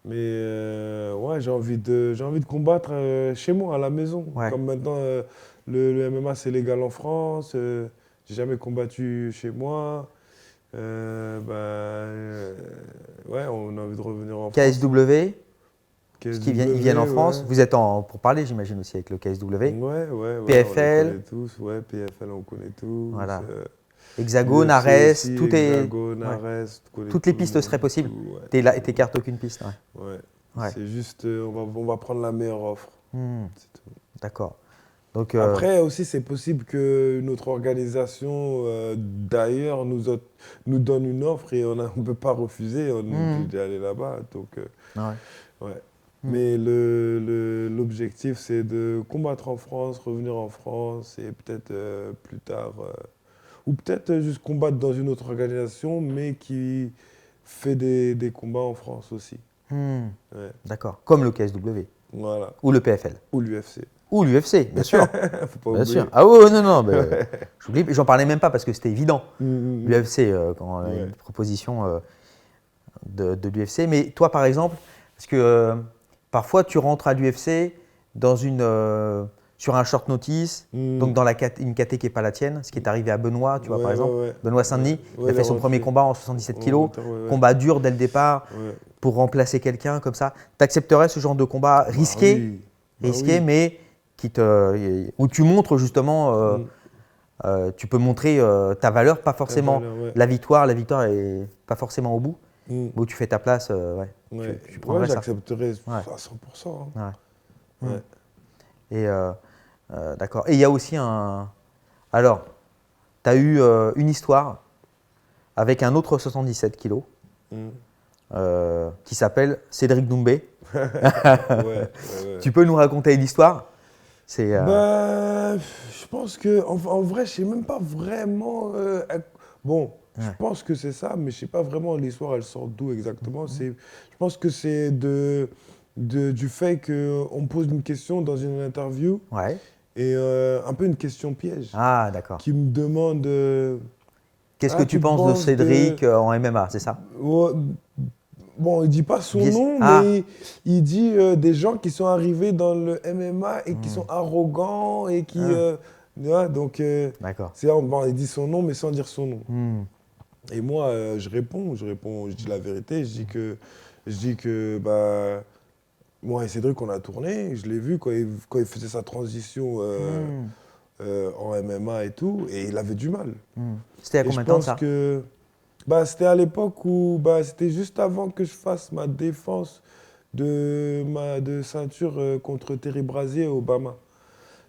ouais, j'ai envie de combattre chez moi, à la maison. Ouais. Comme maintenant, le MMA, c'est légal en France. J'ai jamais combattu chez moi. Ouais, on a envie de revenir en France. KSW, KSW, ils viennent en France. ouais. Vous êtes pour parler, j'imagine, aussi avec le KSW. Ouais, PFL. on les connaît tous. Ouais, PFL, on connaît tous. Voilà. Hexagone, UFC Ares, aussi, tout est. Hexagone, ouais. Ares, Toutes les pistes seraient possibles. T'écartes aucune piste. Ouais. Ouais. Ouais. C'est juste, on va prendre la meilleure offre. C'est tout. D'accord. Donc, Après aussi, c'est possible que notre organisation d'ailleurs nous donne une offre et on ne peut pas refuser. On est obligé d'aller là-bas. Donc, ouais. Mais l'objectif, c'est de combattre en France, revenir en France et peut-être plus tard, ou peut-être juste combattre dans une autre organisation, mais qui fait des combats en France aussi. Ouais. d'accord. Comme le KSW. Voilà. Ou le PFL. Ou l'UFC. Ou l'UFC, bien sûr. Faut pas Bien oublier. sûr. Ah oui, non. J'oublie, j'en parlais même pas parce que c'était évident. Mm. L'UFC, quand Ouais. une proposition de l'UFC. Mais toi, par exemple, parce que parfois tu rentres à l'UFC sur un short notice, donc dans une KT qui n'est pas la tienne, ce qui est arrivé à Benoît, tu vois, par exemple. Benoît Saint-Denis, il a fait son premier combat en 77 kilos, combat dur dès le départ, pour remplacer quelqu'un comme ça. Tu accepterais ce genre de combat risqué, mais où tu montres justement, tu peux montrer ta valeur, pas forcément la victoire est pas forcément au bout, mais où tu fais ta place, tu prendrais ça. J'accepterais à 100%. Hein. Ouais. Et d'accord. Et il y a aussi alors, tu as eu une histoire avec un autre 77 kilos qui s'appelle Cédric Doumbé. Tu peux nous raconter l'histoire? Je pense que, en vrai, je sais même pas vraiment. Je pense que c'est ça, mais je sais pas vraiment l'histoire, elle sort d'où exactement. Je pense que c'est du fait qu'on me pose une question dans une interview et un peu une question piège. Ah, d'accord. Qui me demande. Qu'est-ce que tu penses de Cédric en MMA, c'est ça? Bon, il dit pas son nom, mais il dit des gens qui sont arrivés dans le MMA et qui sont arrogants et qui. Donc, d'accord. Il dit son nom, mais sans dire son nom. Et moi, je dis la vérité, je dis que moi et Cédric, on a tourné, je l'ai vu quand il faisait sa transition en MMA et tout, et il avait du mal. C'était il y a combien de temps ça? C'était à l'époque où c'était juste avant que je fasse ma défense de ceinture contre Terry Brazier au Obama.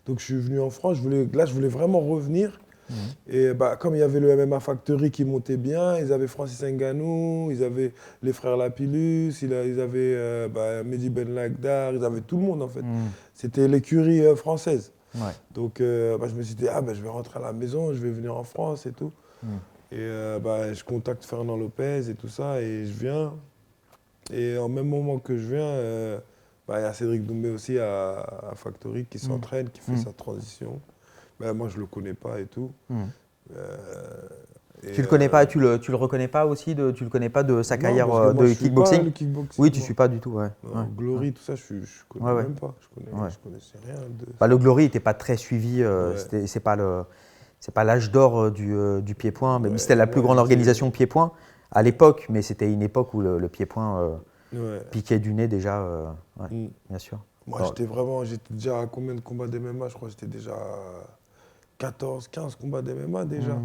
Donc je suis venu en France, je voulais vraiment revenir. Et comme il y avait le MMA Factory qui montait bien, ils avaient Francis Ngannou, ils avaient les frères Lapillus, ils avaient Mehdi Ben Lagdar, ils avaient tout le monde en fait. C'était l'écurie française. Donc je me suis dit, je vais rentrer à la maison, je vais venir en France et tout. Et je contacte Fernand Lopez et tout ça, et je viens. Et en même moment que je viens, il y a Cédric Doumbé aussi à Factory qui s'entraîne, qui fait sa transition. Moi, je ne le connais pas et tout. Tu le connais pas, tu le reconnais pas aussi, tu le connais pas de sa carrière de kickboxing? Le kickboxing? Oui, tu ne suis pas du tout. Glory, tout ça, je ne connais même pas. Je connaissais rien de... le Glory n'était pas très suivi, c'est pas l'âge d'or du pied-point, même si c'était la plus grande organisation pied-point à l'époque, mais c'était une époque où le pied-point piquait du nez déjà, bien sûr. Moi, j'étais déjà à combien de combats d'MMA? Je crois que j'étais déjà à 14, 15 combats d'MMA déjà.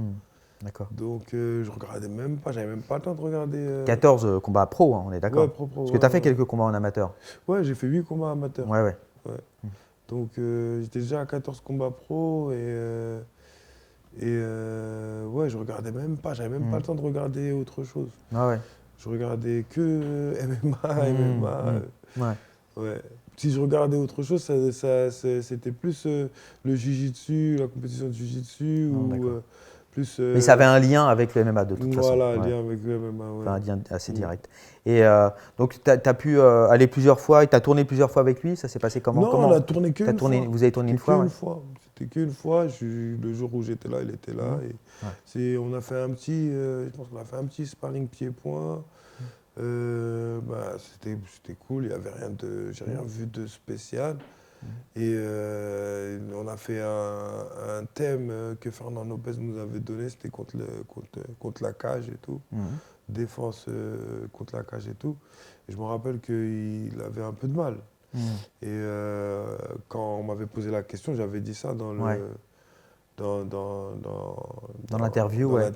D'accord. Donc, je regardais même pas, j'avais même pas le temps de regarder. 14 combats pro, on est d'accord? Ouais, pro. Parce que tu as fait quelques combats en amateur. Ouais, j'ai fait 8 combats amateurs. Ouais. Donc, j'étais déjà à 14 combats pro et je regardais même pas, j'avais même pas le temps de regarder autre chose. Je regardais que MMA. Si je regardais autre chose, c'était plus le jiu-jitsu, la compétition de jiu-jitsu plus. Mais ça avait un lien avec le MMA de toute façon. Voilà, un lien avec le MMA. Enfin, un lien assez direct. Et donc, tu as pu aller plusieurs fois et tu as tourné plusieurs fois avec lui. Ça s'est passé comment? Non, on a tourné qu'une fois. Vous avez tourné une fois? C'était qu'une fois. Le jour où j'étais là, il était là. On a fait je pense qu'on a fait un petit sparring pied-point. C'était cool, il y avait j'ai rien vu de spécial. Et on a fait un thème que Fernand Lopez nous avait donné, c'était contre la cage et tout, défense contre la cage et tout. Et je me rappelle qu'il avait un peu de mal. Et quand on m'avait posé la question, j'avais dit ça dans l'interview, mais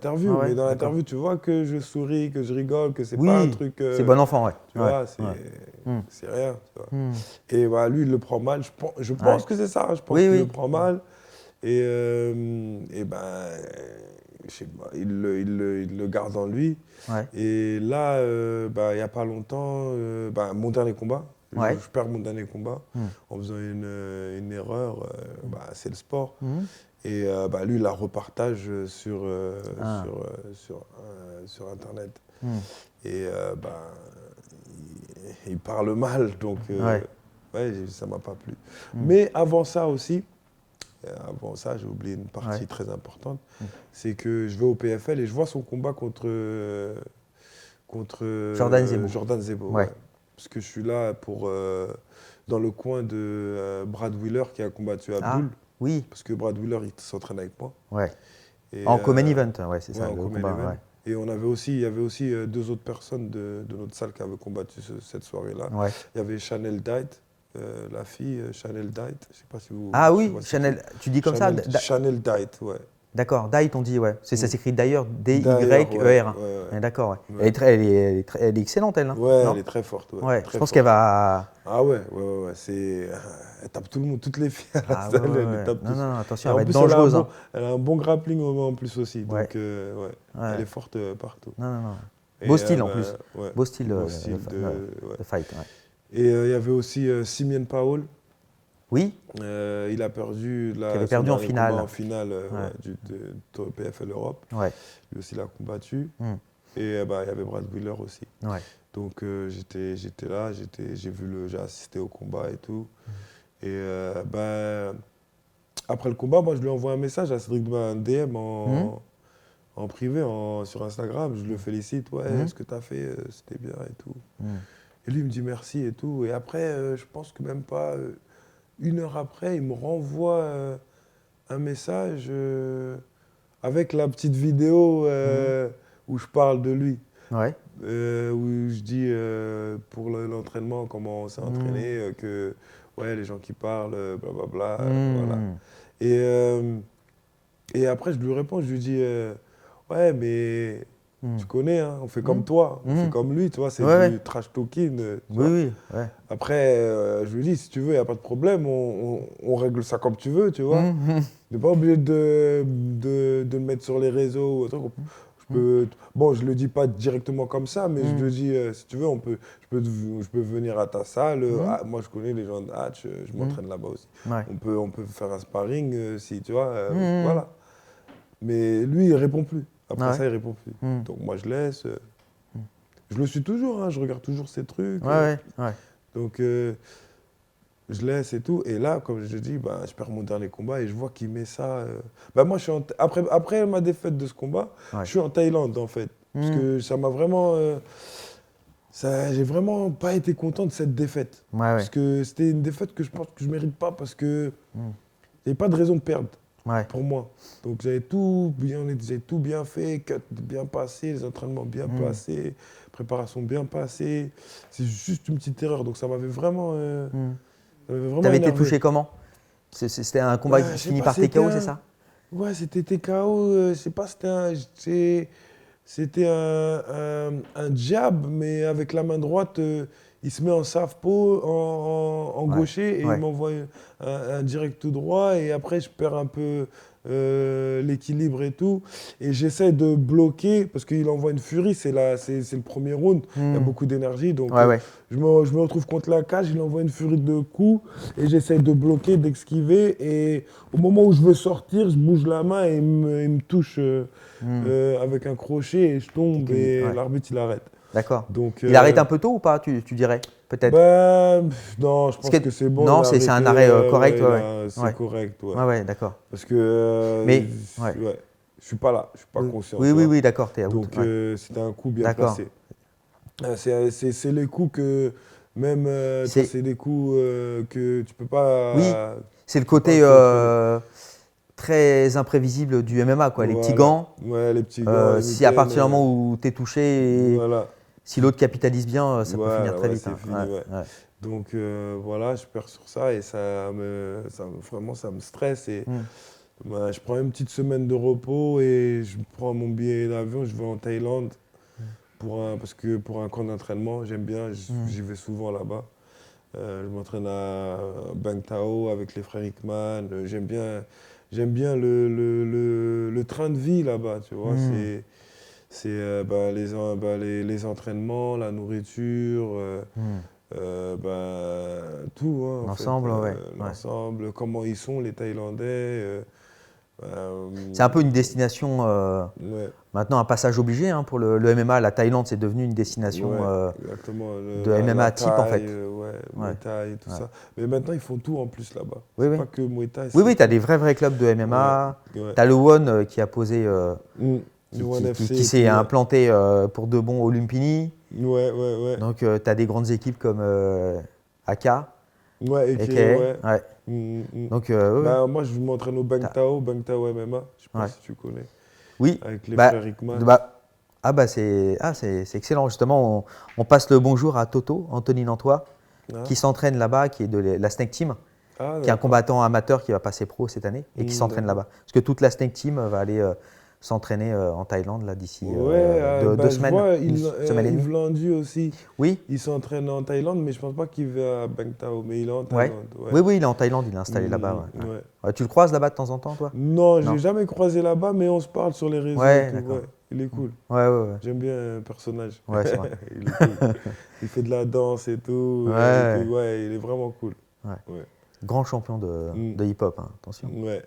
dans l'interview, tu vois que je souris, que je rigole, que c'est pas un truc. C'est bon enfant, Tu vois, c'est rien. Tu vois. Et lui, il le prend mal. Je pense que c'est ça. Je pense qu'il le prend mal. Et je sais pas, il le garde en lui. Et là, il n'y a pas longtemps, mon dernier combat. Je perds mon dernier combat en faisant une erreur. C'est le sport. Et lui, il la repartage sur Internet. Et il parle mal, donc ça ne m'a pas plu. Mais avant ça aussi, j'ai oublié une partie très importante, c'est que je vais au PFL et je vois son combat contre Contre Jordan Zebo. Jordan Zebo, Ouais. ouais. Parce que je suis là pour, dans le coin de Brad Wheeler qui a combattu Abdul. Oui, Parce que Brad Wheeler, il s'entraîne avec moi. ouais. Et, En common event, ouais, c'est ouais, ça, en le common combat. event. Ouais. Et il y avait aussi 2 autres personnes de notre salle qui avaient combattu cette soirée-là. Ouais. Il y avait Chanel Dight, la fille Chanel Dight. Je sais pas si vous. Ah je oui, vois c'est Chanel, qui. tu dis comme ça Chanel Dight, ouais. D'accord, Diet on dit, ouais. Ça Mm. s'écrit d'ailleurs D'ailleurs, D-Y-E-R. ouais, ouais. D'accord, ouais. Ouais. Elle est excellente, elle. Hein, Ouais, non elle est très forte. Ouais, Ouais, très je pense forte. qu'elle va. Ah ouais. Elle tape tout le monde, toutes les filles à la Ah salle, ouais, ouais, elle les ouais. tape Non, tous. non, Et attention, elle en va être plus, dangereuse. Hein. elle a un bon grappling en plus aussi. Ouais. Donc, ouais, Ouais. elle est forte partout. Non, non, non. Et, Beau style en bah, plus. ouais, Beau style, beau style ouais. de fight. Ouais. Et il y avait aussi Simien Powell. Oui, Il a perdu Qui avait son perdu en dernier finale. combat en finale Ouais. de PFL Europe. ouais. Lui aussi, il a combattu. Mm. Et bah, il y avait Brad Wheeler aussi. Ouais. Donc j'étais là, j'ai assisté au combat et tout. Et après le combat, moi je lui ai envoyé un message à Cédric Doumbé, un DM en privé sur Instagram. Je le félicite, ouais, ce que tu as fait, c'était bien et tout. Et lui il me dit merci et tout. Et après, je pense que même pas 1 heure après, il me renvoie un message avec la petite vidéo où je parle de lui. Ouais. Où je dis pour l'entraînement, comment on s'est entraîné, que ouais, les gens qui parlent, blablabla, voilà. Et après, je lui réponds, je lui dis ouais, mais tu connais, hein, on fait comme toi, on fait comme lui, tu vois, c'est Ouais, du ouais. trash talking. tu Oui, vois. oui. Ouais. Après, je lui dis, si tu veux, il n'y a pas de problème, on règle ça comme tu veux, tu vois. Tu n'es pas obligé de le mettre sur les réseaux. Bon, je ne le dis pas directement comme ça, mais je le dis, si tu veux, je peux venir à ta salle. Moi, je connais les gens de Hatch, je m'entraîne là-bas aussi. Ouais. On peut faire un sparring, si tu vois. Voilà. Mais lui, il ne répond plus. Après Ouais. ça, il ne répond plus. Donc moi, je laisse. Je le suis toujours, hein, je regarde toujours ces trucs. Ouais, ouais. Donc, je laisse et tout. Et là, comme je dis, bah, je perds mon dernier combat et je vois qu'il met ça. Bah, moi, après ma défaite de ce combat, Ouais. je suis en Thaïlande, en fait. Parce que ça m'a vraiment. J'ai vraiment pas été content de cette défaite. Ouais, ouais. Parce que c'était une défaite que je pense que je mérite pas parce que il n'y avait pas de raison de perdre. Ouais. Pour moi. Donc j'avais tout bien fait, cut bien passé, les entraînements bien passés, préparation bien passée. C'est juste une petite erreur. Donc ça m'avait vraiment. T'avais été énervé. touché comment C'était un combat Ouais, qui je sais finit pas, par c'était TKO, c'est ça Ouais, c'était TKO. Je sais pas, c'était un jab, mais avec la main droite, il se met en southpaw, en Ouais, gaucher, et ouais. il m'envoie un direct tout droit. Et après, je perds un peu l'équilibre et tout. Et j'essaie de bloquer, parce qu'il envoie une furie, c'est le premier round. Il y a beaucoup d'énergie. Donc, Ouais, ouais. je me retrouve contre la cage, il envoie une furie de coups. Et j'essaie de bloquer, d'esquiver. Et au moment où je veux sortir, je bouge la main et il me touche avec un crochet et je tombe et Ouais. l'arbitre il arrête. D'accord. Donc, Il arrête un peu tôt ou pas, tu dirais Peut-être. non, je pense que c'est bon. Non, il a c'est un arrêté, arrêt correct, ouais. C'est Ouais. correct, ouais. Ouais, ouais, d'accord. Parce que Mais, ouais. je suis pas là, je suis pas Oui, conscient. oui, tu oui, vois. oui, d'accord, t'es out. Donc Ouais. c'était un coup bien D'accord. placé. C'est les coups que même c'est des coups que tu peux pas. Oui, c'est le tu peux côté pas très imprévisible du MMA, quoi. Les petits Voilà. gants. Ouais, les petits gants. les Si à partir du mitaines, moment où t'es touché, et voilà. si l'autre capitalise bien, ça peut Voilà, finir très ouais, vite. c'est Hein. fini, Ouais, ouais. ouais. Donc voilà, je perds sur ça et vraiment ça me stresse. Et bah, je prends une petite semaine de repos et je prends mon billet d'avion, je vais en Thaïlande parce que pour un camp d'entraînement, j'aime bien, j'y vais souvent là-bas. Je m'entraîne à Bang Tao avec les frères Hickman. J'aime bien le train de vie là-bas, tu vois. C'est les entraînements, la nourriture, tout. Hein, en L'ensemble, fait, ouais. l'ensemble, comment ils sont les Thaïlandais. C'est un peu une destination, Ouais, maintenant un passage obligé hein, pour le MMA. La Thaïlande, c'est devenu une destination ouais, exactement. de MMA type, en fait. Ouais, Muay Ouais. Thai, tout Ouais. ça. Mais maintenant, ils font tout en plus là-bas. Oui, C'est oui. pas que Muay Thai. Oui, c'est oui, tu as tout. des vrais clubs de MMA. Ouais. Tu as le One qui a posé Mm. qui s'est implanté pour de bon au Lumpini. Ouais. Donc, tu as des grandes équipes comme AK. Ouais, et ouais. Donc, moi, je m'entraîne au Bangtao MMA. Je sais pas si tu connais. Oui. Avec les frères Hickman. C'est excellent. Justement, on passe le bonjour à Toto, Anthony Nantois, qui s'entraîne là-bas, qui est de la Snake Team, qui est un combattant amateur qui va passer pro cette année et qui s'entraîne là-bas. Parce que toute la Snake Team va aller s'entraîner en Thaïlande là d'ici 2 semaines. Une semaine et demie. Yves Landu aussi. Oui. Il s'entraîne en Thaïlande, mais je pense pas qu'il va à Bangtao, mais il est en Thaïlande. Oui, il est en Thaïlande, il est installé là-bas. Tu le croises là-bas de temps en temps, toi? Non, je l'ai jamais croisé là-bas, mais on se parle sur les réseaux. Il est cool. Ouais. J'aime bien le personnage. Ouais, c'est vrai. Il est cool. Il fait de la danse et tout. Il est vraiment cool. Ouais. Grand champion de hip-hop, hein, attention. Ouais.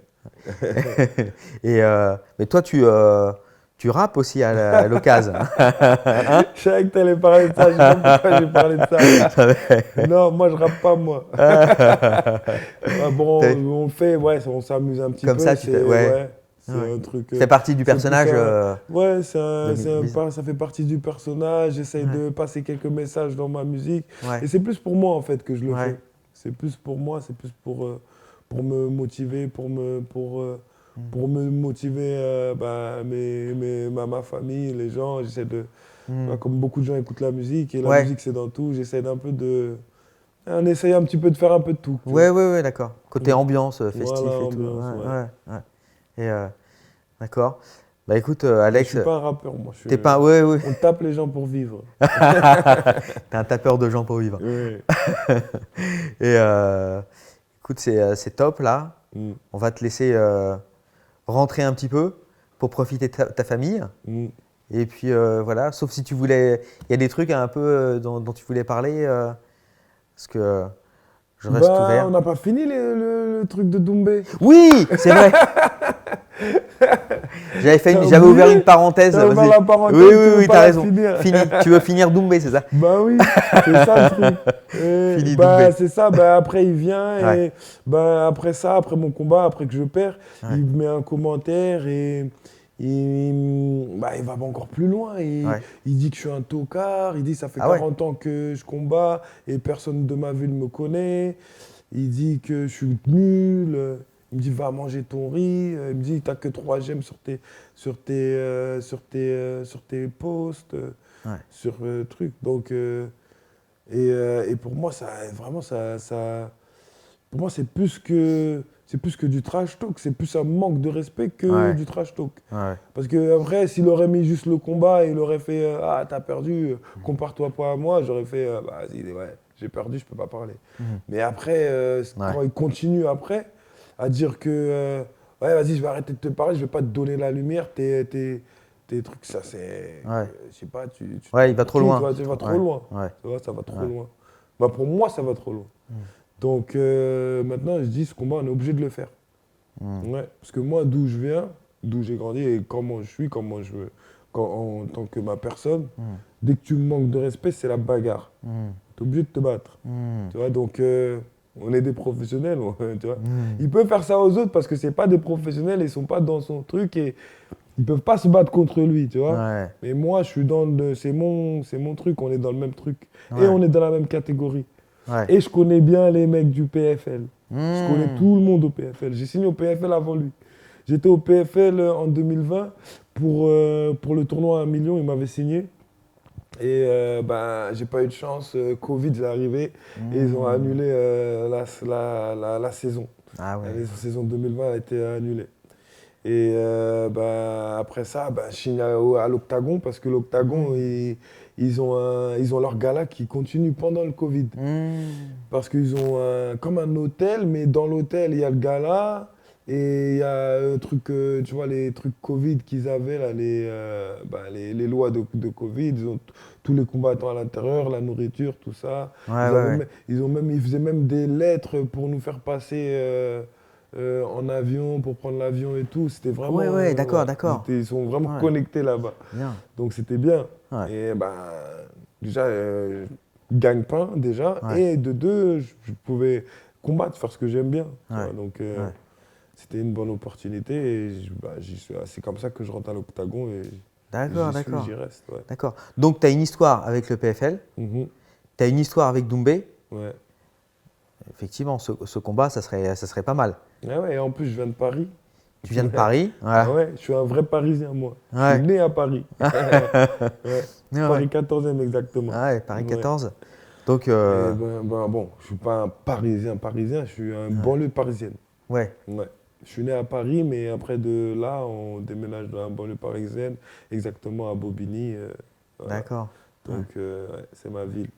Mais toi, tu rappes aussi à l'occasion. Hein? Je savais que tu allais parler de ça, je sais pas pourquoi j'ai parlé de ça. Non, moi je rappe pas, moi. On fait, on s'amuse un petit peu. Comme ça, c'est un truc. Ça fait partie du personnage. Ça fait partie du personnage. J'essaye de passer quelques messages dans ma musique. Et c'est plus pour moi en fait que je le fais. C'est plus pour moi, c'est plus pour me motiver, pour me motiver ma famille, les gens. J'essaie de. Comme beaucoup de gens écoutent la musique et la musique c'est dans tout. J'essaie d'un peu de. On essaye un petit peu de faire un peu de tout. Ouais, d'accord. Côté ambiance, festif et ambiance, tout. Et d'accord. Bah écoute, Alex. Je suis pas un rappeur, moi. T'es pas. Ouais. On tape les gens pour vivre. T'es un tapeur de gens pour vivre. Oui. Et écoute, c'est top là. On va te laisser rentrer un petit peu pour profiter de ta famille. Et puis voilà, sauf si tu voulais. Il y a des trucs un peu dont tu voulais parler. Parce que. Je reste ouvert. On n'a pas fini le truc de Doumbé. Oui, c'est vrai. J'avais ouvert une parenthèse. Oui, t'as raison. Fini. Tu veux finir Doumbé, c'est ça? Bah oui, c'est ça le truc. Fini Doumbé. C'est ça, après il vient et après ça, après mon combat, après que je perds, il met un commentaire et il va encore plus loin. Il dit que je suis un tocard, il dit ça fait 40 ans que je combats et personne de ma ville me connaît. Il dit que je suis nul. Il me dit va manger ton riz. Il me dit t'as que 3 j'aime sur tes posts, sur trucs. Donc et pour moi ça vraiment pour moi c'est plus que du trash talk, c'est plus un manque de respect que du trash talk. Parce que après, s'il aurait mis juste le combat, il aurait fait ah t'as perdu, compare-toi pas à moi, j'aurais fait vas-y j'ai perdu, je peux pas parler. Mais après quand il continue après à dire que vas-y je vais arrêter de te parler, je vais pas te donner la lumière, tes trucs ça c'est je sais pas il va trop loin. Tu vas trop loin. Tu vois, ça va trop loin. Bah pour moi ça va trop loin. Donc maintenant, je dis, ce combat, on est obligé de le faire. Parce que moi, d'où je viens, d'où j'ai grandi et comment je suis, en tant que ma personne, dès que tu me manques de respect, c'est la bagarre. Tu es obligé de te battre. Tu vois, donc on est des professionnels. Tu vois. Il peut faire ça aux autres parce que ce pas des professionnels, ils ne sont pas dans son truc et ils ne peuvent pas se battre contre lui. Tu vois. Mais moi, je suis c'est mon truc, on est dans le même truc. Et on est dans la même catégorie. Et je connais bien les mecs du PFL. Je connais tout le monde au PFL. J'ai signé au PFL avant lui. J'étais au PFL en 2020 pour le tournoi à 1 million, il m'avait signé. Et j'ai pas eu de chance, Covid est arrivé et ils ont annulé la saison. La saison 2020 a été annulée. Et après ça, je signe à l'Octagon parce que l'Octagon, ils ont leur gala qui continue pendant le Covid. Parce qu'ils ont comme un hôtel, mais dans l'hôtel, il y a le gala et il y a un truc, tu vois, les trucs Covid qu'ils avaient, là, les lois de Covid. Ils ont tous les combattants à l'intérieur, la nourriture, tout ça. Ils faisaient même des lettres pour nous faire passer en avion, pour prendre l'avion et tout. C'était vraiment. D'accord. Ils sont vraiment connectés là-bas. Donc c'était bien. Et déjà, gagne-pain, déjà. Et de deux, je pouvais combattre, faire ce que j'aime bien. Donc c'était une bonne opportunité et c'est comme ça que je rentre à l'octagon et j'y reste. Ouais. D'accord. Donc, tu as une histoire avec le PFL, tu as une histoire avec Doumbé. Ouais. Effectivement, ce combat, ça serait pas mal. Ah ouais, et en plus, je viens de Paris. Tu viens de Paris. Ah ouais, je suis un vrai Parisien, moi. Ouais. Je suis né à Paris. Ouais. Ouais. Paris 14e, exactement. Ouais, Paris 14. Donc, bon, je suis pas un parisien, je suis un banlieue parisienne. ouais. Ouais. Je suis né à Paris, mais après de là, on déménage dans la banlieue parisienne, exactement à Bobigny. Voilà. D'accord. Donc, ouais, c'est ma ville.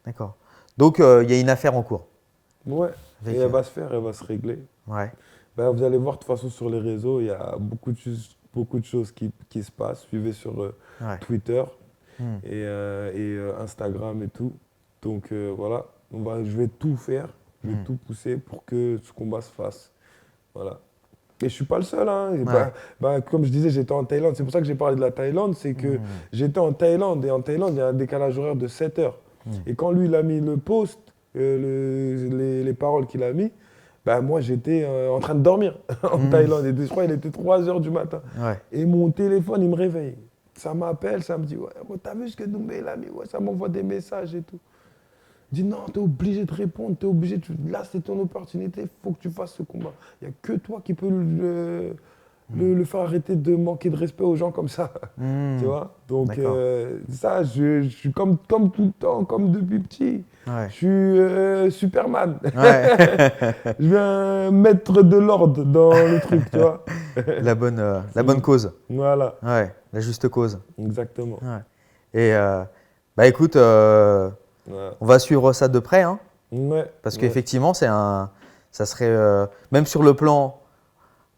D'accord. Donc, il y a une affaire en cours. Ouais, Avec, et elle va se faire, elle va se régler. Ouais. Ben, vous allez voir, de toute façon, sur les réseaux, il y a beaucoup de choses qui se passent. Suivez sur Ouais. Twitter et Instagram et tout. Donc, voilà, je vais tout faire, je vais tout pousser pour que ce combat se fasse. Voilà. Et je ne suis pas le seul. Hein. Ouais. Comme je disais, j'étais en Thaïlande. C'est pour ça que j'ai parlé de la Thaïlande. C'est que j'étais en Thaïlande. Et en Thaïlande, il y a un décalage horaire de 7 heures. Et quand lui, il a mis le post, les paroles qu'il a mis, ben, moi, j'étais en train de dormir en Thaïlande. Et je crois qu'il était 3 heures du matin. Ouais. Et mon téléphone, il me réveille. Ça m'appelle, ça me dit, ouais, t'as vu ce que Doumbé il a mis? Ouais, ça m'envoie des messages et tout. Je dis non, t'es obligé de répondre, là c'est ton opportunité, il faut que tu fasses ce combat. Il n'y a que toi qui peux le faire arrêter de manquer de respect aux gens comme ça. Tu vois? Donc ça, je suis comme tout le temps, comme depuis petit. Ouais. Je suis Superman. Ouais. Je viens mettre de l'ordre dans le truc, tu vois? La bonne cause. Voilà, Ouais, la juste cause. exactement. Ouais. Et bah écoute, Ouais. on va suivre ça de près, hein, Ouais, parce ouais. qu'effectivement, ça serait même sur le plan,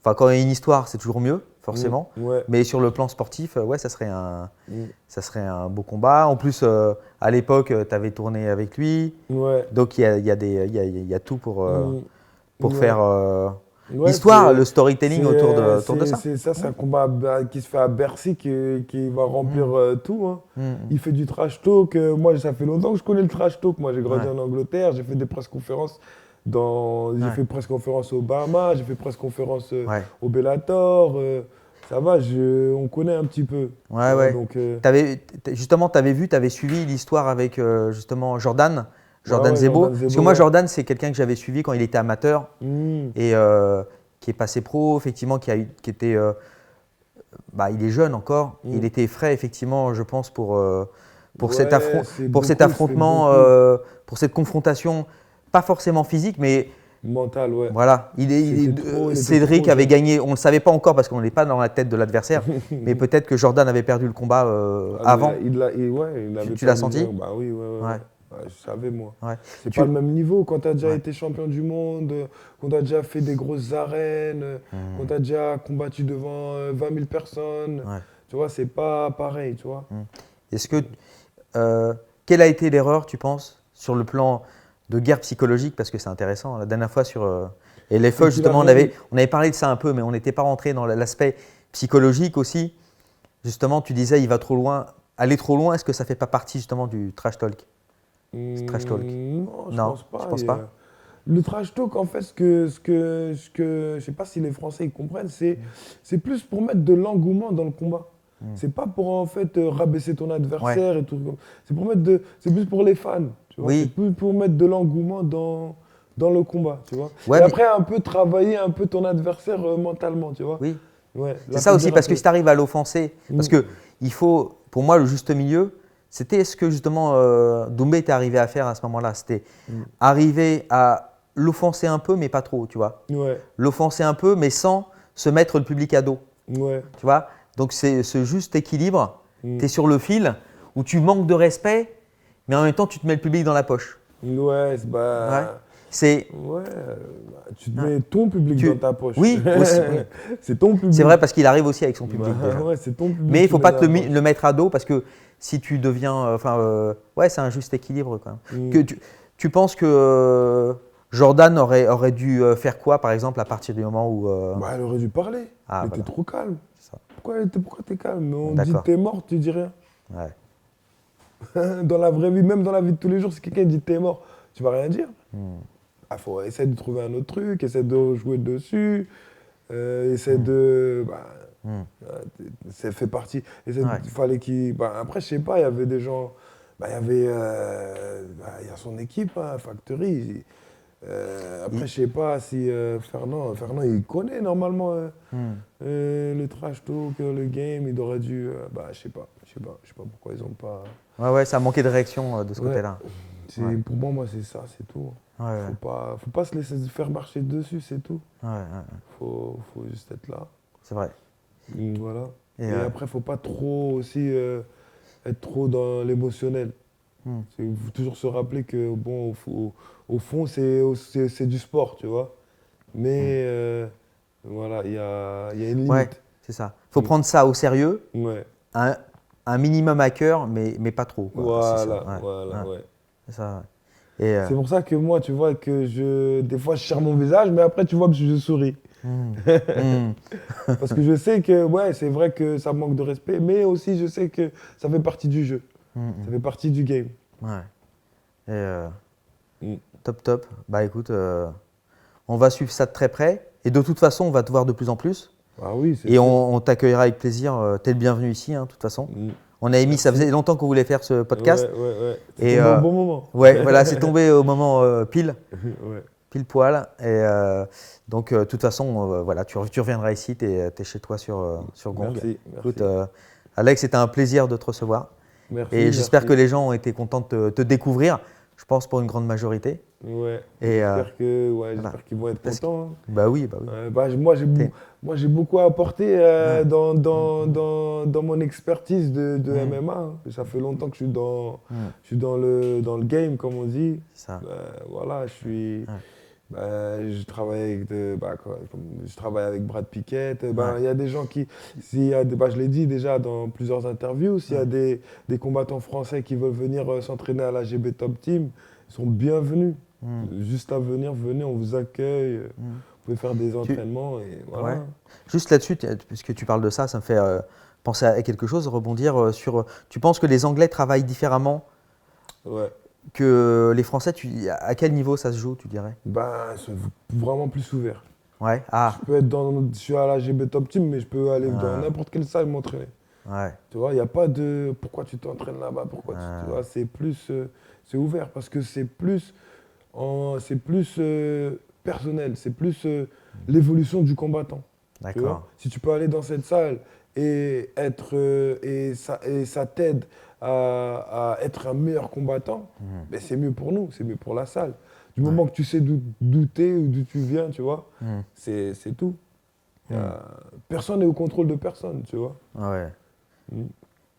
enfin quand il y a une histoire, c'est toujours mieux, forcément. Ouais. Mais sur le plan sportif, ouais, ça serait un beau combat. En plus, à l'époque, tu avais tourné avec lui, Ouais. donc il y a tout pour Ouais. faire Ouais, l'histoire, c'est- le storytelling autour de ça. C'est un combat qui se fait à Bercy qui va remplir tout. Hein. Il fait du trash talk. Moi, ça fait longtemps que je connais le trash talk. Moi, j'ai grandi Ouais. en Angleterre. J'ai fait des presse-conférences. J'ai fait presse-conférence au Bahama. J'ai fait presse-conférence Ouais. au Bellator. Ça va, on connaît un petit peu. Ouais, ouais. Donc, Justement, tu avais suivi l'histoire avec justement Jordan ouais, Zebo. Jordan Zebo, Parce que moi, ouais. Jordan, c'est quelqu'un que j'avais suivi quand il était amateur hmm, et qui est passé pro, effectivement, qui était. Il est jeune encore. Il était frais, effectivement, je pense, pour ouais, cet c'est affrontement, beaucoup. pour cette confrontation, pas forcément physique, mais Mental, ouais. voilà. Cédric trop avait jeune. gagné, on ne le savait pas encore parce qu'on n'est pas dans la tête de l'adversaire, mais peut-être que Jordan avait perdu le combat Ah, avant. il avait Tu l'as pas senti? mis, bah oui, ouais. Ouais. Ouais, je savais, moi. Ouais. C'est Tu- pas le même niveau. Quand tu as déjà Ouais. été champion du monde, quand tu as déjà fait des grosses arènes, quand tu as déjà combattu devant 20 000 personnes, Ouais. tu vois, c'est pas pareil, tu vois. Est-ce que quelle a été l'erreur, tu penses, sur le plan de guerre psychologique, parce que c'est intéressant. La dernière fois sur LFE, qu'il justement, a on avait parlé de ça un peu, mais on n'était pas rentré dans l'aspect psychologique aussi. Justement, tu disais il va trop loin, aller trop loin. Est-ce que ça fait pas partie justement du trash talk? Trash talk. Non, je Non, pense pas. tu penses pas? Le trash talk, en fait, je sais pas si les Français ils comprennent, c'est plus pour mettre de l'engouement dans le combat. C'est pas pour en fait rabaisser ton adversaire et tout. C'est plus pour les fans. Tu vois. Oui. C'est plus pour mettre de l'engouement dans le combat, tu vois. Ouais, et mais- après un peu travailler un peu ton adversaire mentalement, tu vois. Oui. Ouais, C'est ça aussi, parce que si tu arrives à l'offenser, parce que il faut, pour moi, le juste milieu, c'était ce que justement Doumbé était arrivé à faire à ce moment-là. C'était arriver à l'offenser un peu, mais pas trop, tu vois. Ouais, L'offenser un peu, mais sans se mettre le public à dos, ouais. tu vois. Donc c'est ce juste équilibre. Tu es sur le fil où tu manques de respect, mais en même temps, tu te mets le public dans la poche. Ouais, Ouais. C'est tu te mets ton public dans ta poche. Oui, aussi, oui. C'est ton public. C'est vrai parce qu'il arrive aussi avec son public Bah, déjà. ouais, c'est ton public. Mais il ne faut qui pas met te dans la poche. le mettre à dos parce que si tu deviens. Ouais, c'est un juste équilibre quand même. Tu penses que Jordan aurait dû faire quoi, par exemple, à partir du moment où. Bah, elle aurait dû parler. Ah, elle voilà. était trop calme. C'est ça. Pourquoi t'es calme? On dit D'accord. t'es mort, tu dis rien. Ouais. Dans la vraie vie, même dans la vie de tous les jours, si quelqu'un dit t'es mort, tu vas rien dire. faut essayer de trouver un autre truc, essayer de jouer dessus, essayer de. Ça fait partie. Il fallait qu'il. Après, je sais pas, il y avait des gens. Il y avait. Il y a son équipe, hein, Factory. Après, je sais pas si Fernand, il connaît normalement le trash talk, le game. Il aurait dû. Je sais pas pourquoi ils ont pas. Ouais, ça a manqué de réaction de ce côté-là. Pour moi, c'est ça, c'est tout. Faut pas se laisser faire marcher dessus, c'est tout. Faut juste être là. C'est vrai. Donc, voilà. Et après, faut pas trop aussi être trop dans l'émotionnel. Il faut toujours se rappeler que, bon, au fond, c'est du sport, tu vois. Mais voilà, il y a une limite. Ouais, c'est ça. Il faut prendre ça au sérieux, Ouais. un minimum à cœur, mais pas trop. Quoi. Voilà, c'est ça. ouais. C'est ça, ouais. Et, c'est pour ça que moi, tu vois, des fois, je serre mon visage, mais après, tu vois que je souris. Parce que je sais que, ouais, c'est vrai que ça manque de respect, mais aussi, je sais que ça fait partie du jeu. Ça fait partie du game. Ouais. Et, top. Bah écoute, on va suivre ça de très près. Et de toute façon, on va te voir de plus en plus. Ah oui, et on t'accueillera avec plaisir. T'es le bienvenu ici, hein, de toute façon. On a émis, ça faisait longtemps qu'on voulait faire ce podcast. Ouais. C'est tombé au bon moment. Ouais, voilà, c'est tombé au moment pile. Ouais. Pile poil. Et donc, de toute façon, voilà, tu reviendras ici, tu es chez toi sur Gong. Merci. Écoute, Alex, c'était un plaisir de te recevoir. Merci. Et j'espère que les gens ont été contents de te découvrir, je pense pour une grande majorité. Ouais. Et, j'espère qu'ils vont être contents. Hein. Bah oui. Moi, j'ai beaucoup apporté dans mon expertise de MMA. Hein. Ça fait longtemps que je suis dans le game, comme on dit. Ça. Voilà, je travaille avec Brad Pickett. Il y a des gens je l'ai dit déjà dans plusieurs interviews, s'il y a des combattants français qui veulent venir s'entraîner à la GB Top Team, ils sont bienvenus. Juste à venir, venez, on vous accueille. Vous pouvez faire des entraînements et voilà. Ouais. Juste là-dessus, puisque tu parles de ça, ça me fait penser à quelque chose, rebondir sur. Tu penses que les Anglais travaillent différemment que les Français? À quel niveau ça se joue, tu dirais? Ils sont vraiment plus ouverts. Ouais. Je suis à la GB Top Team, mais je peux aller dans n'importe quelle salle m'entraîner. Ouais. Tu vois, il n'y a pas de pourquoi tu t'entraînes là-bas, tu vois, c'est plus c'est ouvert parce que c'est plus personnel, c'est plus l'évolution du combattant. D'accord. Si tu peux aller dans cette salle et ça t'aide à être un meilleur combattant, c'est mieux pour nous, c'est mieux pour la salle. Du moment que tu sais d'où t'es ou d'où tu viens, tu vois, c'est tout. Personne n'est au contrôle de personne, tu vois. Ouais.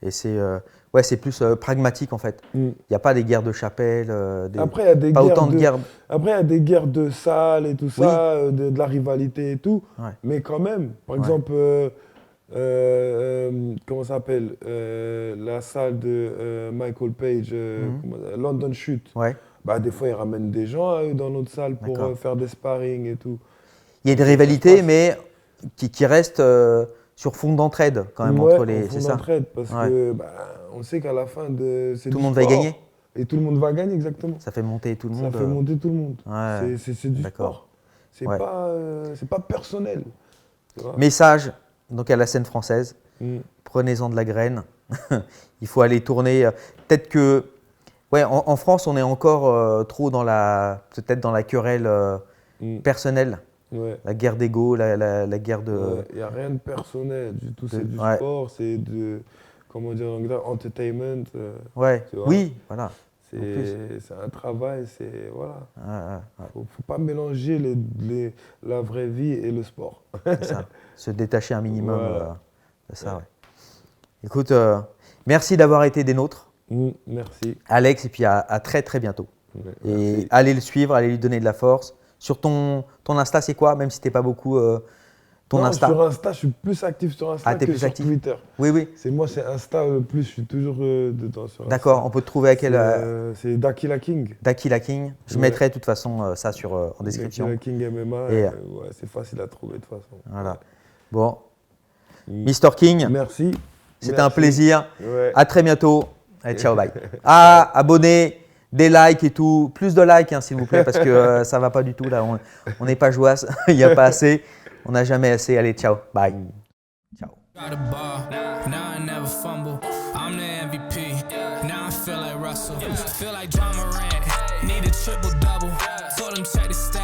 Et c'est plus pragmatique en fait. Il n'y a pas des guerres de chapelle, Après, il y a des guerres. Après, il y a des guerres de salles et tout ça, de la rivalité et tout. Ouais. Mais quand même, par exemple, comment ça s'appelle la salle de Michael Page, London Shoot. Ouais. Des fois, ils ramènent des gens dans notre salle pour faire des sparring et tout. Il y a des rivalités, mais qui restent sur fond d'entraide quand même entre les. C'est ça. D'entraide, parce que on sait qu'à la fin c'est tout le monde va y gagner. Et tout le monde va gagner, exactement. Ça fait monter tout le monde. Ça fait monter tout le monde. Ouais. C'est du sport. C'est pas personnel. Message donc à la scène française. Prenez-en de la graine. Il faut aller tourner. Peut-être que en France, on est encore trop peut-être dans la querelle personnelle. La guerre d'ego, la guerre de. Il n'y a rien de personnel du tout, c'est du sport, c'est comment dire en anglais, entertainment. Oui, voilà. C'est un travail, Faut pas mélanger la vraie vie et le sport. C'est ça. Se détacher un minimum de ça. Ouais. Écoute, merci d'avoir été des nôtres. Merci. Alex, et puis à très très bientôt. Et allez le suivre, allez lui donner de la force. Sur ton Insta, c'est quoi? Même si tu n'es pas beaucoup Insta. Sur Insta, je suis plus actif sur Insta que sur Twitter. Oui. C'est Insta le plus, je suis toujours dedans sur Insta. D'accord, on peut te trouver à quel… C'est Dakila King. Dakila King. Je mettrai de toute façon ça en description. Dakila King MMA, c'est facile à trouver de toute façon. Voilà. Bon, Mr King. Merci. C'était un plaisir. À très bientôt. Allez, ciao, bye. Abonnez, des likes et tout. Plus de likes, hein, s'il vous plaît, parce que ça va pas du tout là. On n'est pas jouasse, il n'y a pas assez. On n'a jamais assez. Allez, ciao, bye. Ciao. Try the ball, now I never fumble. I'm the MVP, now I feel like Russell. Feel like John Morant, need a triple double. Told him check the stats.